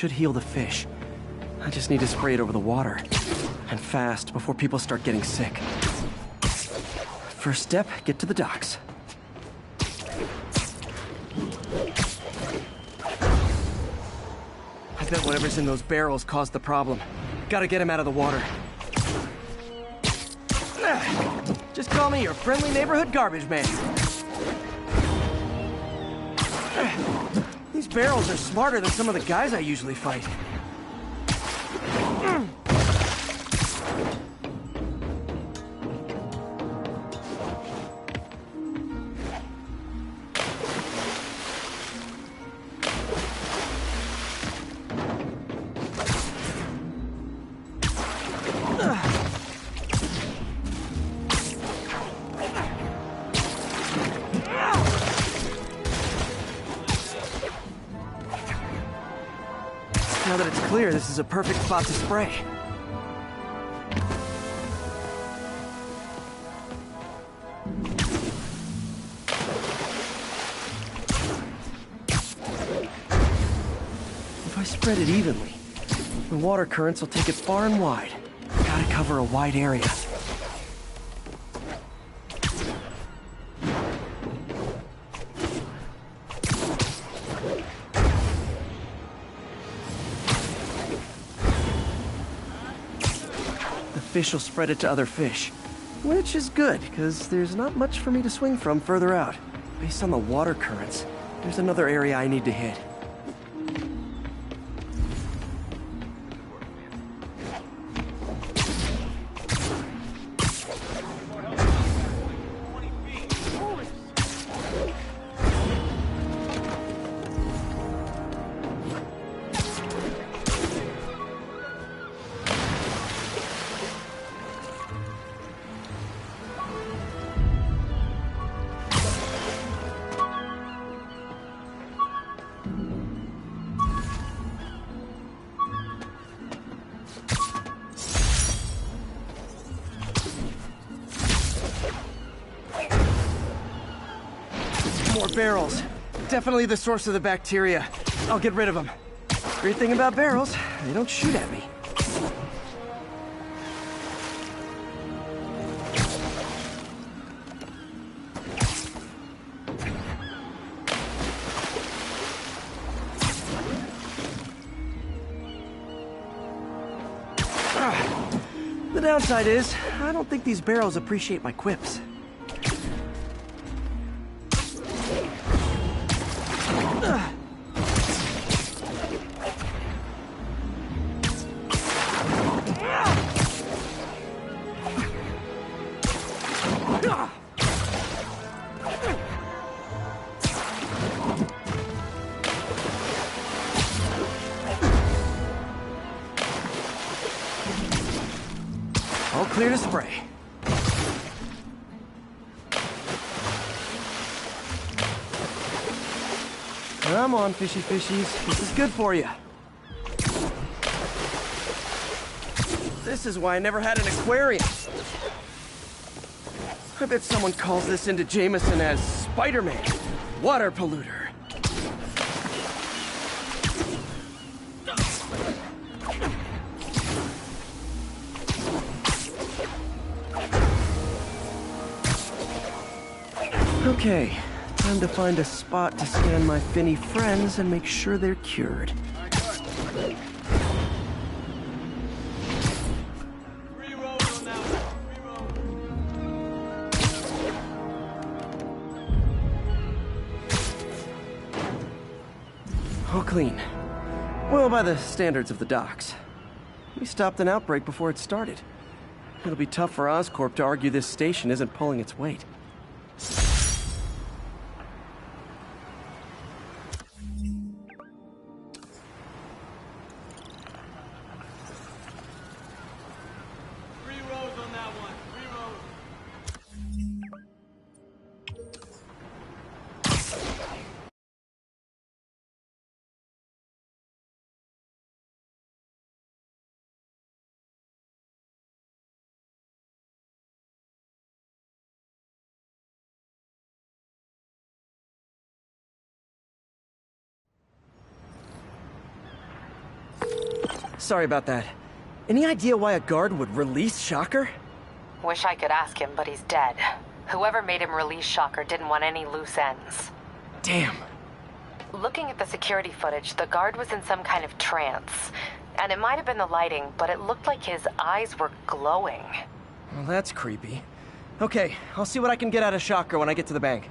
should heal the fish. I just need to spray it over the water. And fast, before people start getting sick. First step, get to the docks. I bet whatever's in those barrels caused the problem. Gotta get him out of the water. Just call me your friendly neighborhood garbage man. These barrels are smarter than some of the guys I usually fight. Now that it's clear, this is a perfect spot to spray. If I spread it evenly, the water currents will take it far and wide. Gotta cover a wide area. Fish will spread it to other fish. Which is good, because there's not much for me to swing from further out. Based on the water currents, there's another area I need to hit. More barrels. Definitely the source of the bacteria. I'll get rid of them. Great thing about barrels, they don't shoot at me. The downside is, I don't think these barrels appreciate my quips. All clear to spray. Come on, fishy fishies. This is good for you. This is why I never had an aquarium. I bet someone calls this into Jameson as Spider-Man, water polluter. Okay, time to find a spot to scan my finny friends and make sure they're cured. All clean. Well, by the standards of the docks. We stopped an outbreak before it started. It'll be tough for Oscorp to argue this station isn't pulling its weight. Sorry about that. Any idea why a guard would release Shocker? Wish I could ask him, but he's dead. Whoever made him release Shocker didn't want any loose ends. Damn. Looking at the security footage, the guard was in some kind of trance. And it might have been the lighting, but it looked like his eyes were glowing. Well, that's creepy. Okay, I'll see what I can get out of Shocker when I get to the bank.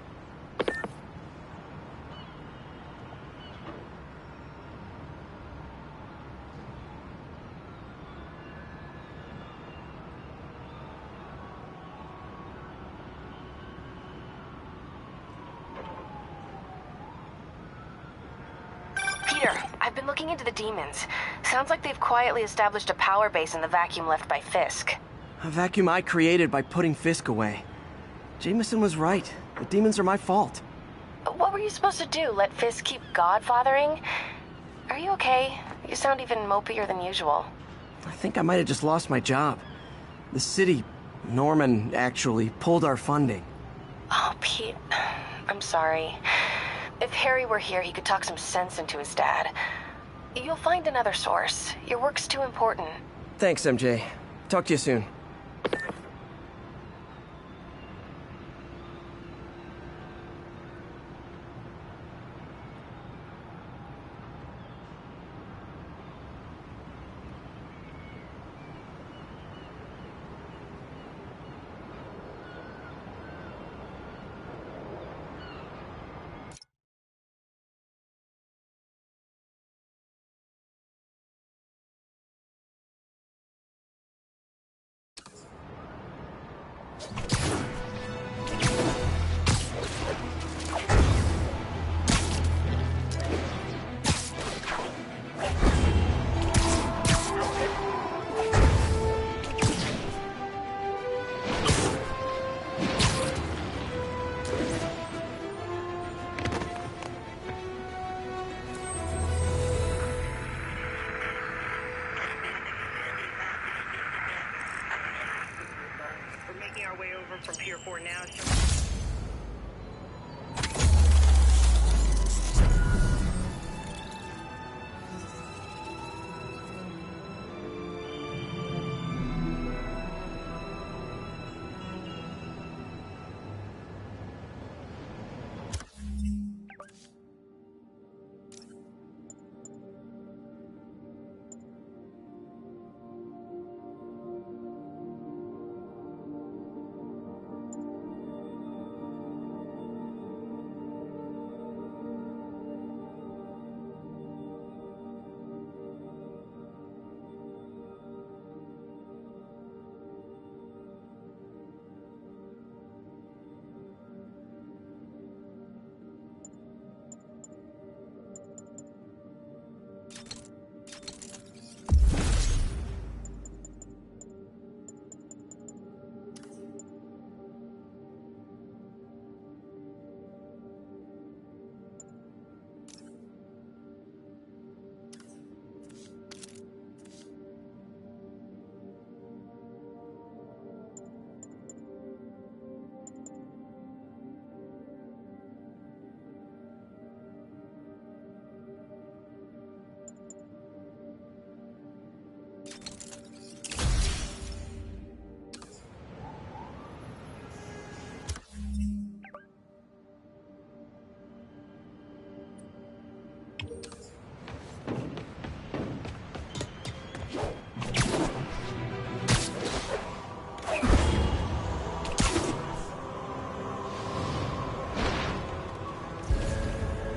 I've been looking into the demons. Sounds like they've quietly established a power base in the vacuum left by Fisk. A vacuum I created by putting Fisk away. Jameson was right. The demons are my fault. What were you supposed to do? Let Fisk keep godfathering? Are you okay? You sound even mopier than usual. I think I might have just lost my job. The city, Norman, actually, pulled our funding. Oh, Pete. I'm sorry. If Harry were here, he could talk some sense into his dad. You'll find another source. Your work's too important. Thanks, MJ. Talk to you soon. From Pier 4 now.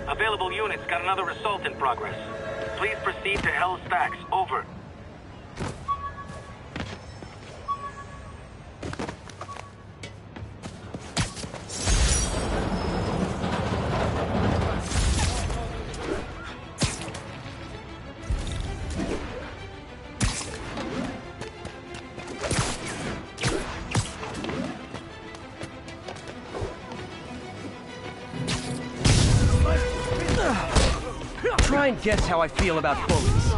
Available units got another assault in progress. Please proceed to Hell's Stacks. Over. Try and guess how I feel about bullies.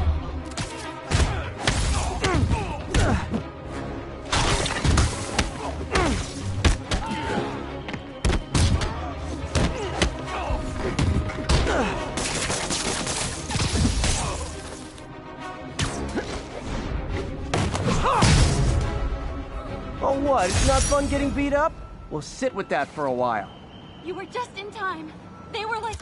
What, it's not fun getting beat up? Well, sit with that for a while. You were just in time. They were like...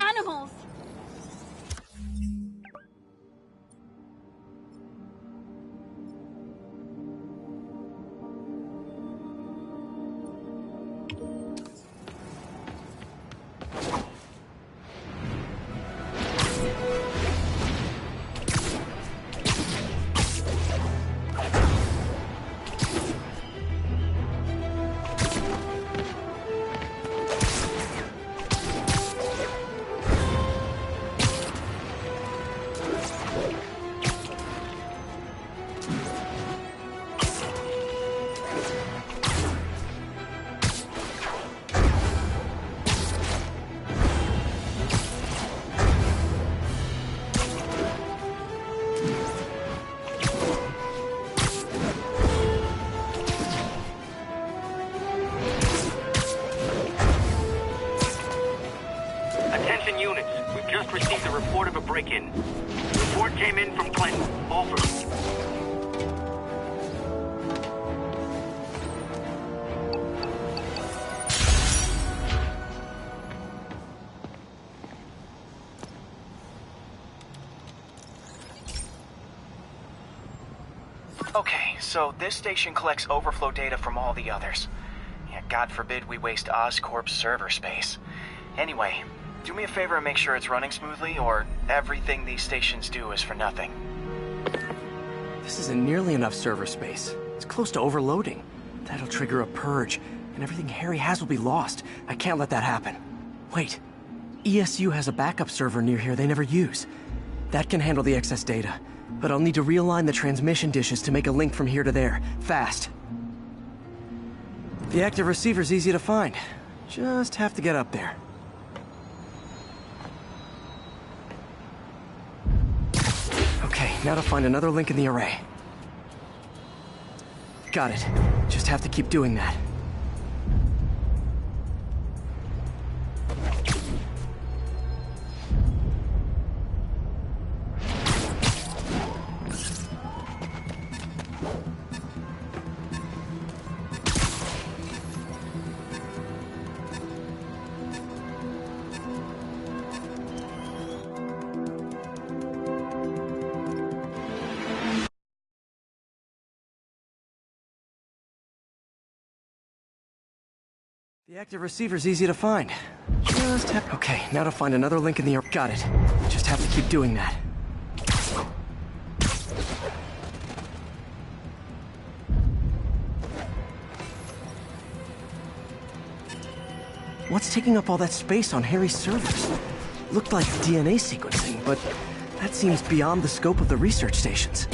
animals. Attention units, we've just received a report of a break-in. Report came in from Clinton. Over. Okay, so this station collects overflow data from all the others. Yeah, God forbid we waste Oscorp's server space. Anyway, do me a favor and make sure it's running smoothly, or everything these stations do is for nothing. This isn't nearly enough server space. It's close to overloading. That'll trigger a purge, and everything Harry has will be lost. I can't let that happen. Wait. ESU has a backup server near here they never use. That can handle the excess data, but I'll need to realign the transmission dishes to make a link from here to there, fast. The active receiver's easy to find. Just have to get up there. Okay, now to find another link in the array. Got it. Just have to keep doing that. The active receiver's easy to find. Just have... Okay, now to find another link in the... Got it. Just have to keep doing that. What's taking up all that space on Harry's servers? Looked like DNA sequencing, but that seems beyond the scope of the research stations.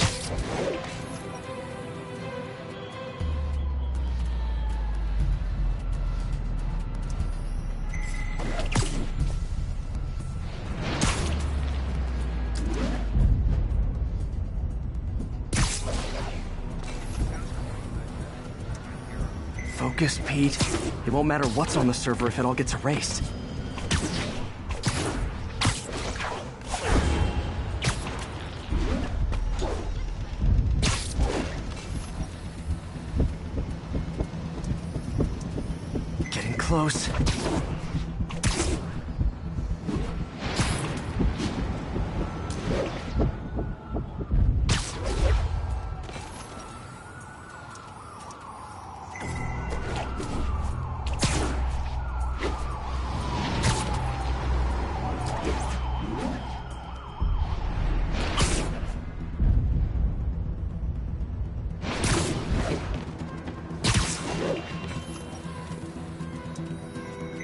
Focus, Pete. It won't matter what's on the server if it all gets erased. Getting close.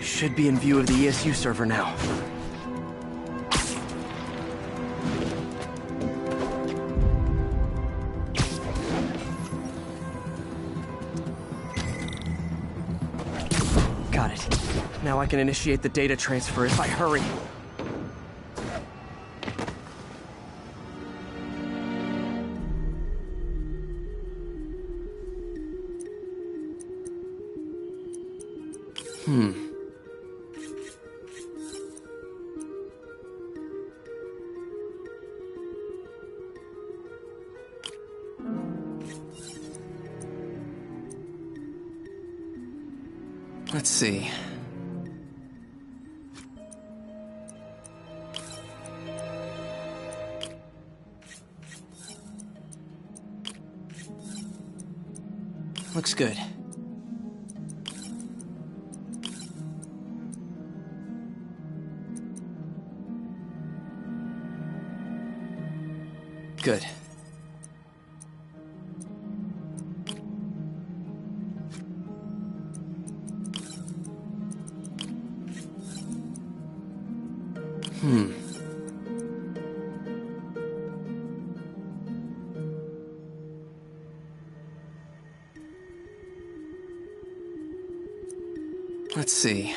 Should be in view of the ESU server now. Got it. Now I can initiate the data transfer if I hurry. Let's see. Looks good. Good. Let's see.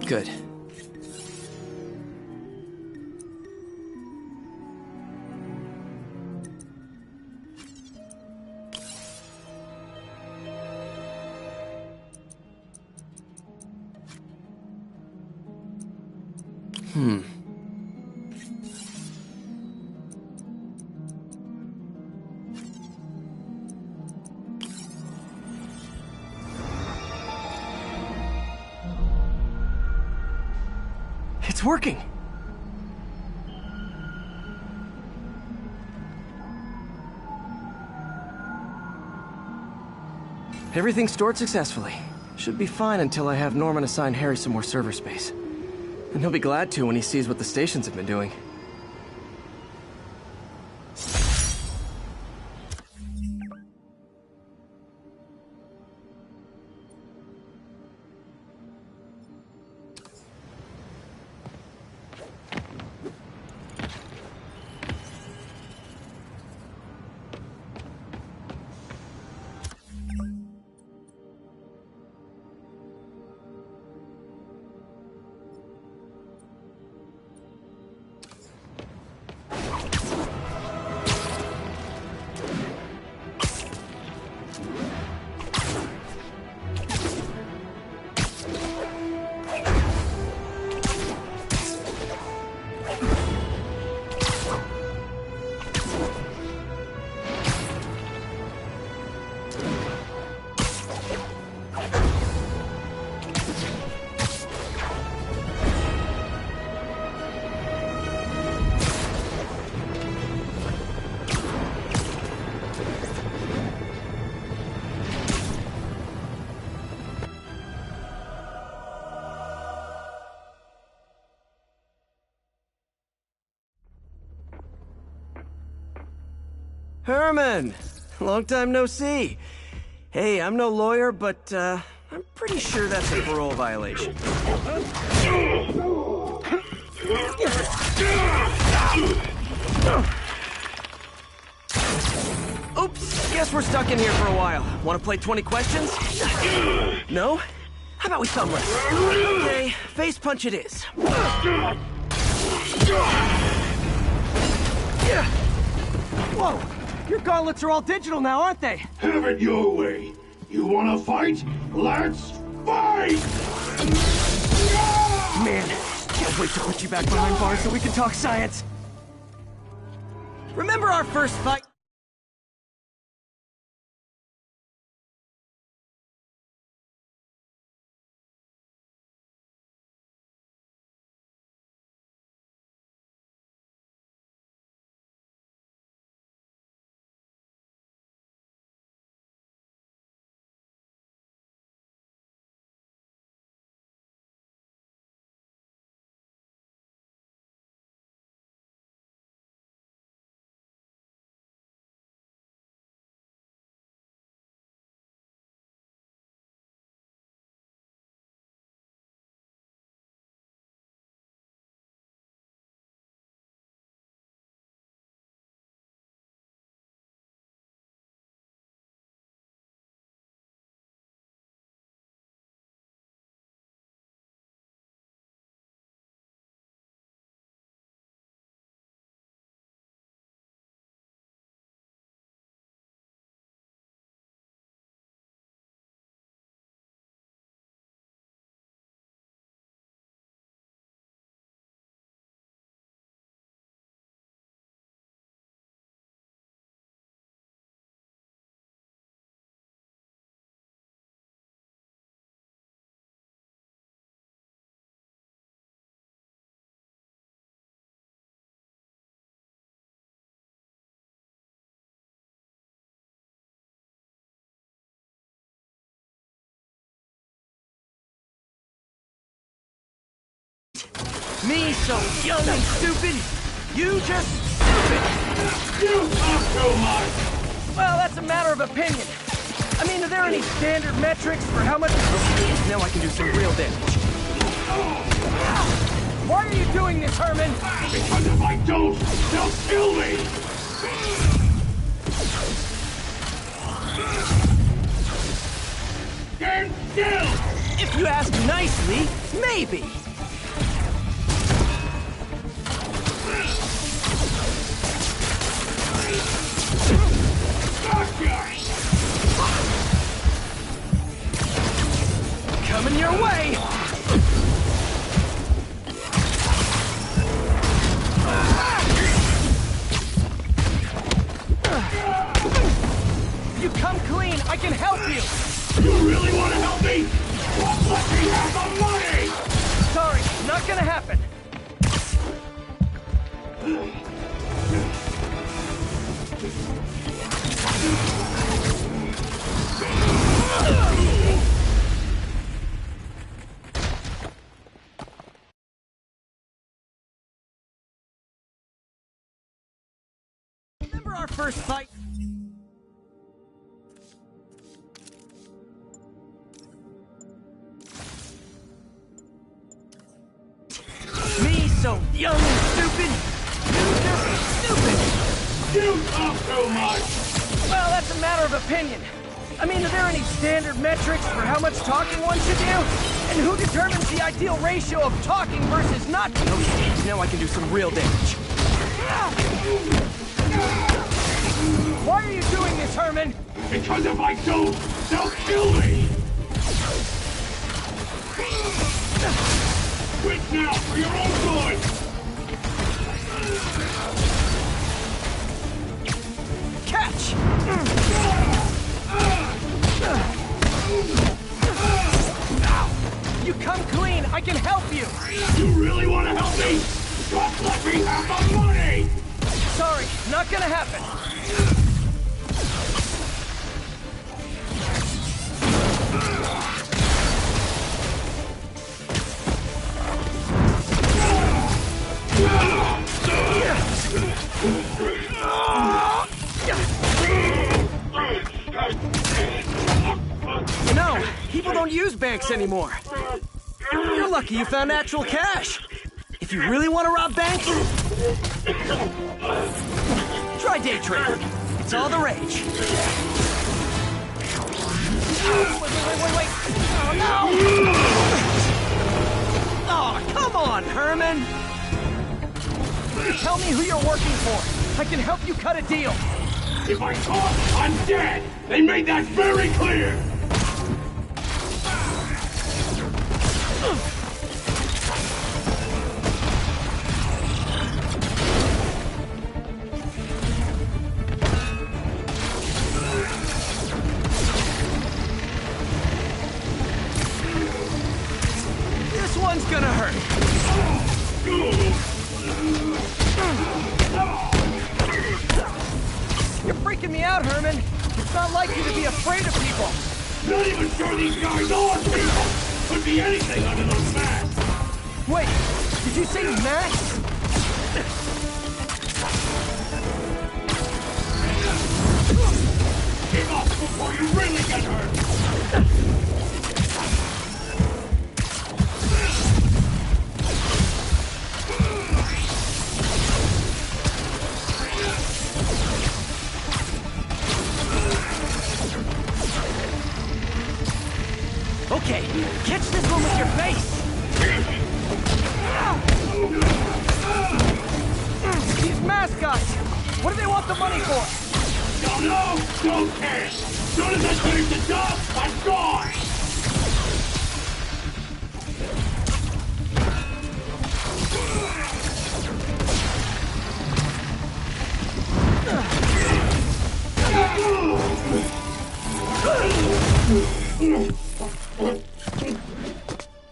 Good. It's working! Everything's stored successfully. Should be fine until I have Norman assign Harry some more server space. And he'll be glad to when he sees what the stations have been doing. Herman! Long time no see. Hey, I'm no lawyer, but, I'm pretty sure that's a parole violation. Oops, guess we're stuck in here for a while. Want to play 20 questions? No? How about we thumb wrestle? Okay, face punch it is. Whoa! Your gauntlets are all digital now, aren't they? Have it your way. You wanna fight? Let's fight! Man, can't wait to put you back behind bars so we can talk science. Remember our first fight? Me so young and stupid, you just stupid! You talk too much! Well, that's a matter of opinion. I mean, are there any standard metrics for how much... Okay, now I can do some real damage. Why are you doing this, Herman? Because if I don't, they'll kill me! Stand still! If you ask nicely, maybe. Coming your way! If you come clean, I can help you! You really want to help me? Well, let me have the money! Sorry, not gonna happen. Remember our first fight? Me so young and stupid? You just stupid! You talk too much! Well, that's a matter of opinion. I mean, are there any standard metrics for how much talking one should do? And who determines the ideal ratio of talking versus not? Okay, now I can do some real damage. Why are you doing this, Herman? Because if I don't, they'll kill me! Quit now, for your own good! Catch! You come clean, I can help you! You really want to help me? Just let me have the money! Sorry, not gonna happen. You know, people don't use banks anymore. You're lucky you found actual cash. If you really want to rob banks, try day trading. It's all the rage. Wait. Oh, no! Oh, come on, Herman! Tell me who you're working for. I can help you cut a deal. If I talk, I'm dead! They made that very clear! This one's gonna hurt. You're freaking me out, Herman. It's not like you to be afraid of people. Not even sure these guys are people! Could be anything under those masks! Wait, did you say masks? Give up before you really get hurt! Okay, catch this one with your face! These mascots! What do they want the money for? Don't know! Don't care! As soon as I finish the job, I'm gone!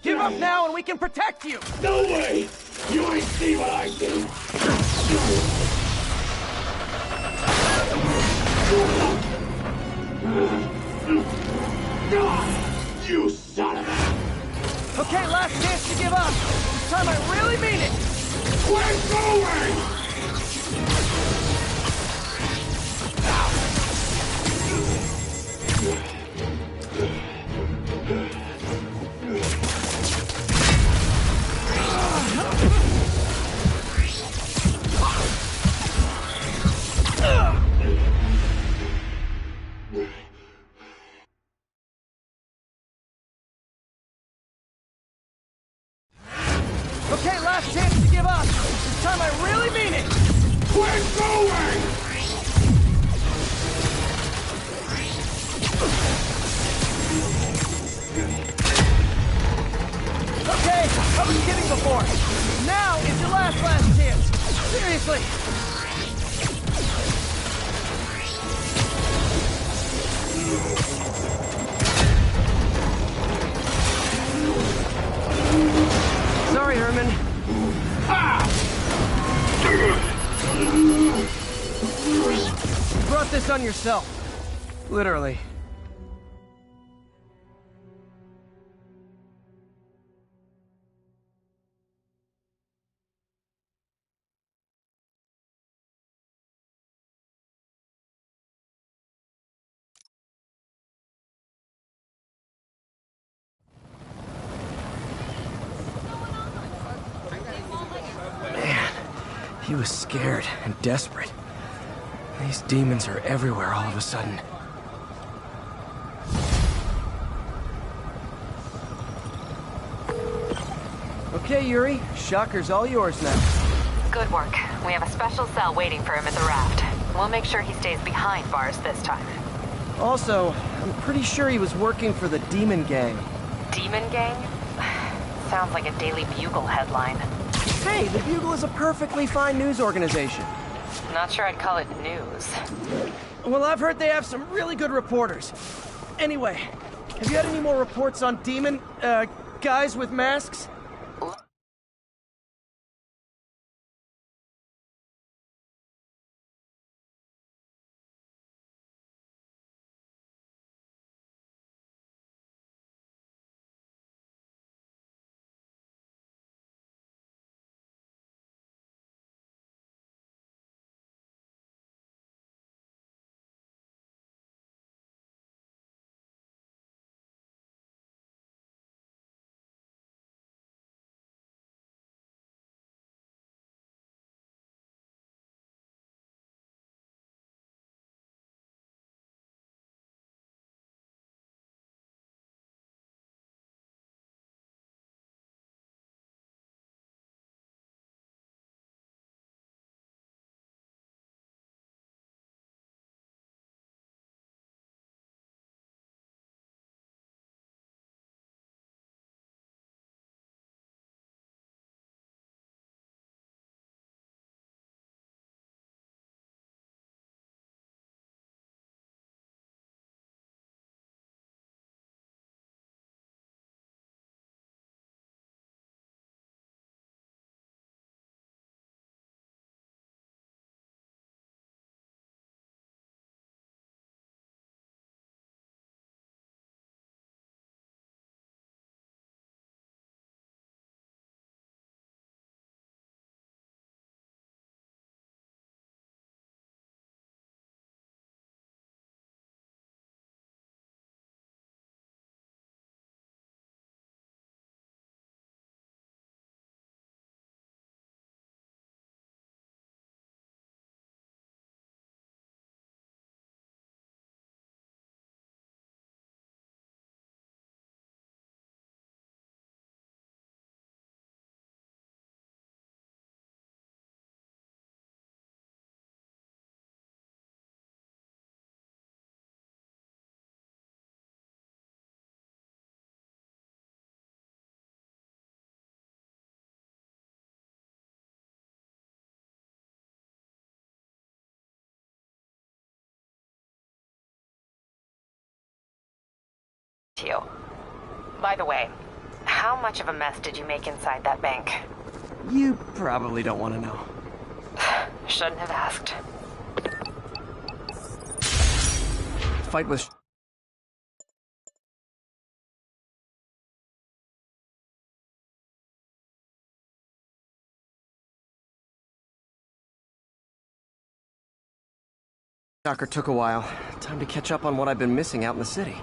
Give up now and we can protect you! No way! You ain't see what I see! You son of a... Okay, last chance to give up. This time I really mean it! Okay, last chance to give up. This time I really mean it. We're going! Okay, I was kidding before. Now is your last chance. Seriously. Sorry, Herman. You brought this on yourself. Literally. He was scared and desperate. These demons are everywhere all of a sudden. Okay, Yuri. Shocker's all yours now. Good work. We have a special cell waiting for him at the raft. We'll make sure he stays behind bars this time. Also, I'm pretty sure he was working for the Demon Gang. Demon Gang? Sounds like a Daily Bugle headline. Hey, the Bugle is a perfectly fine news organization. Not sure I'd call it news. Well, I've heard they have some really good reporters. Anyway, have you had any more reports on demon, guys with masks? You. By the way, how much of a mess did you make inside that bank? You probably don't want to know. Shouldn't have asked. Fight was Shocker took a while. Time to catch up on what I've been missing out in the city.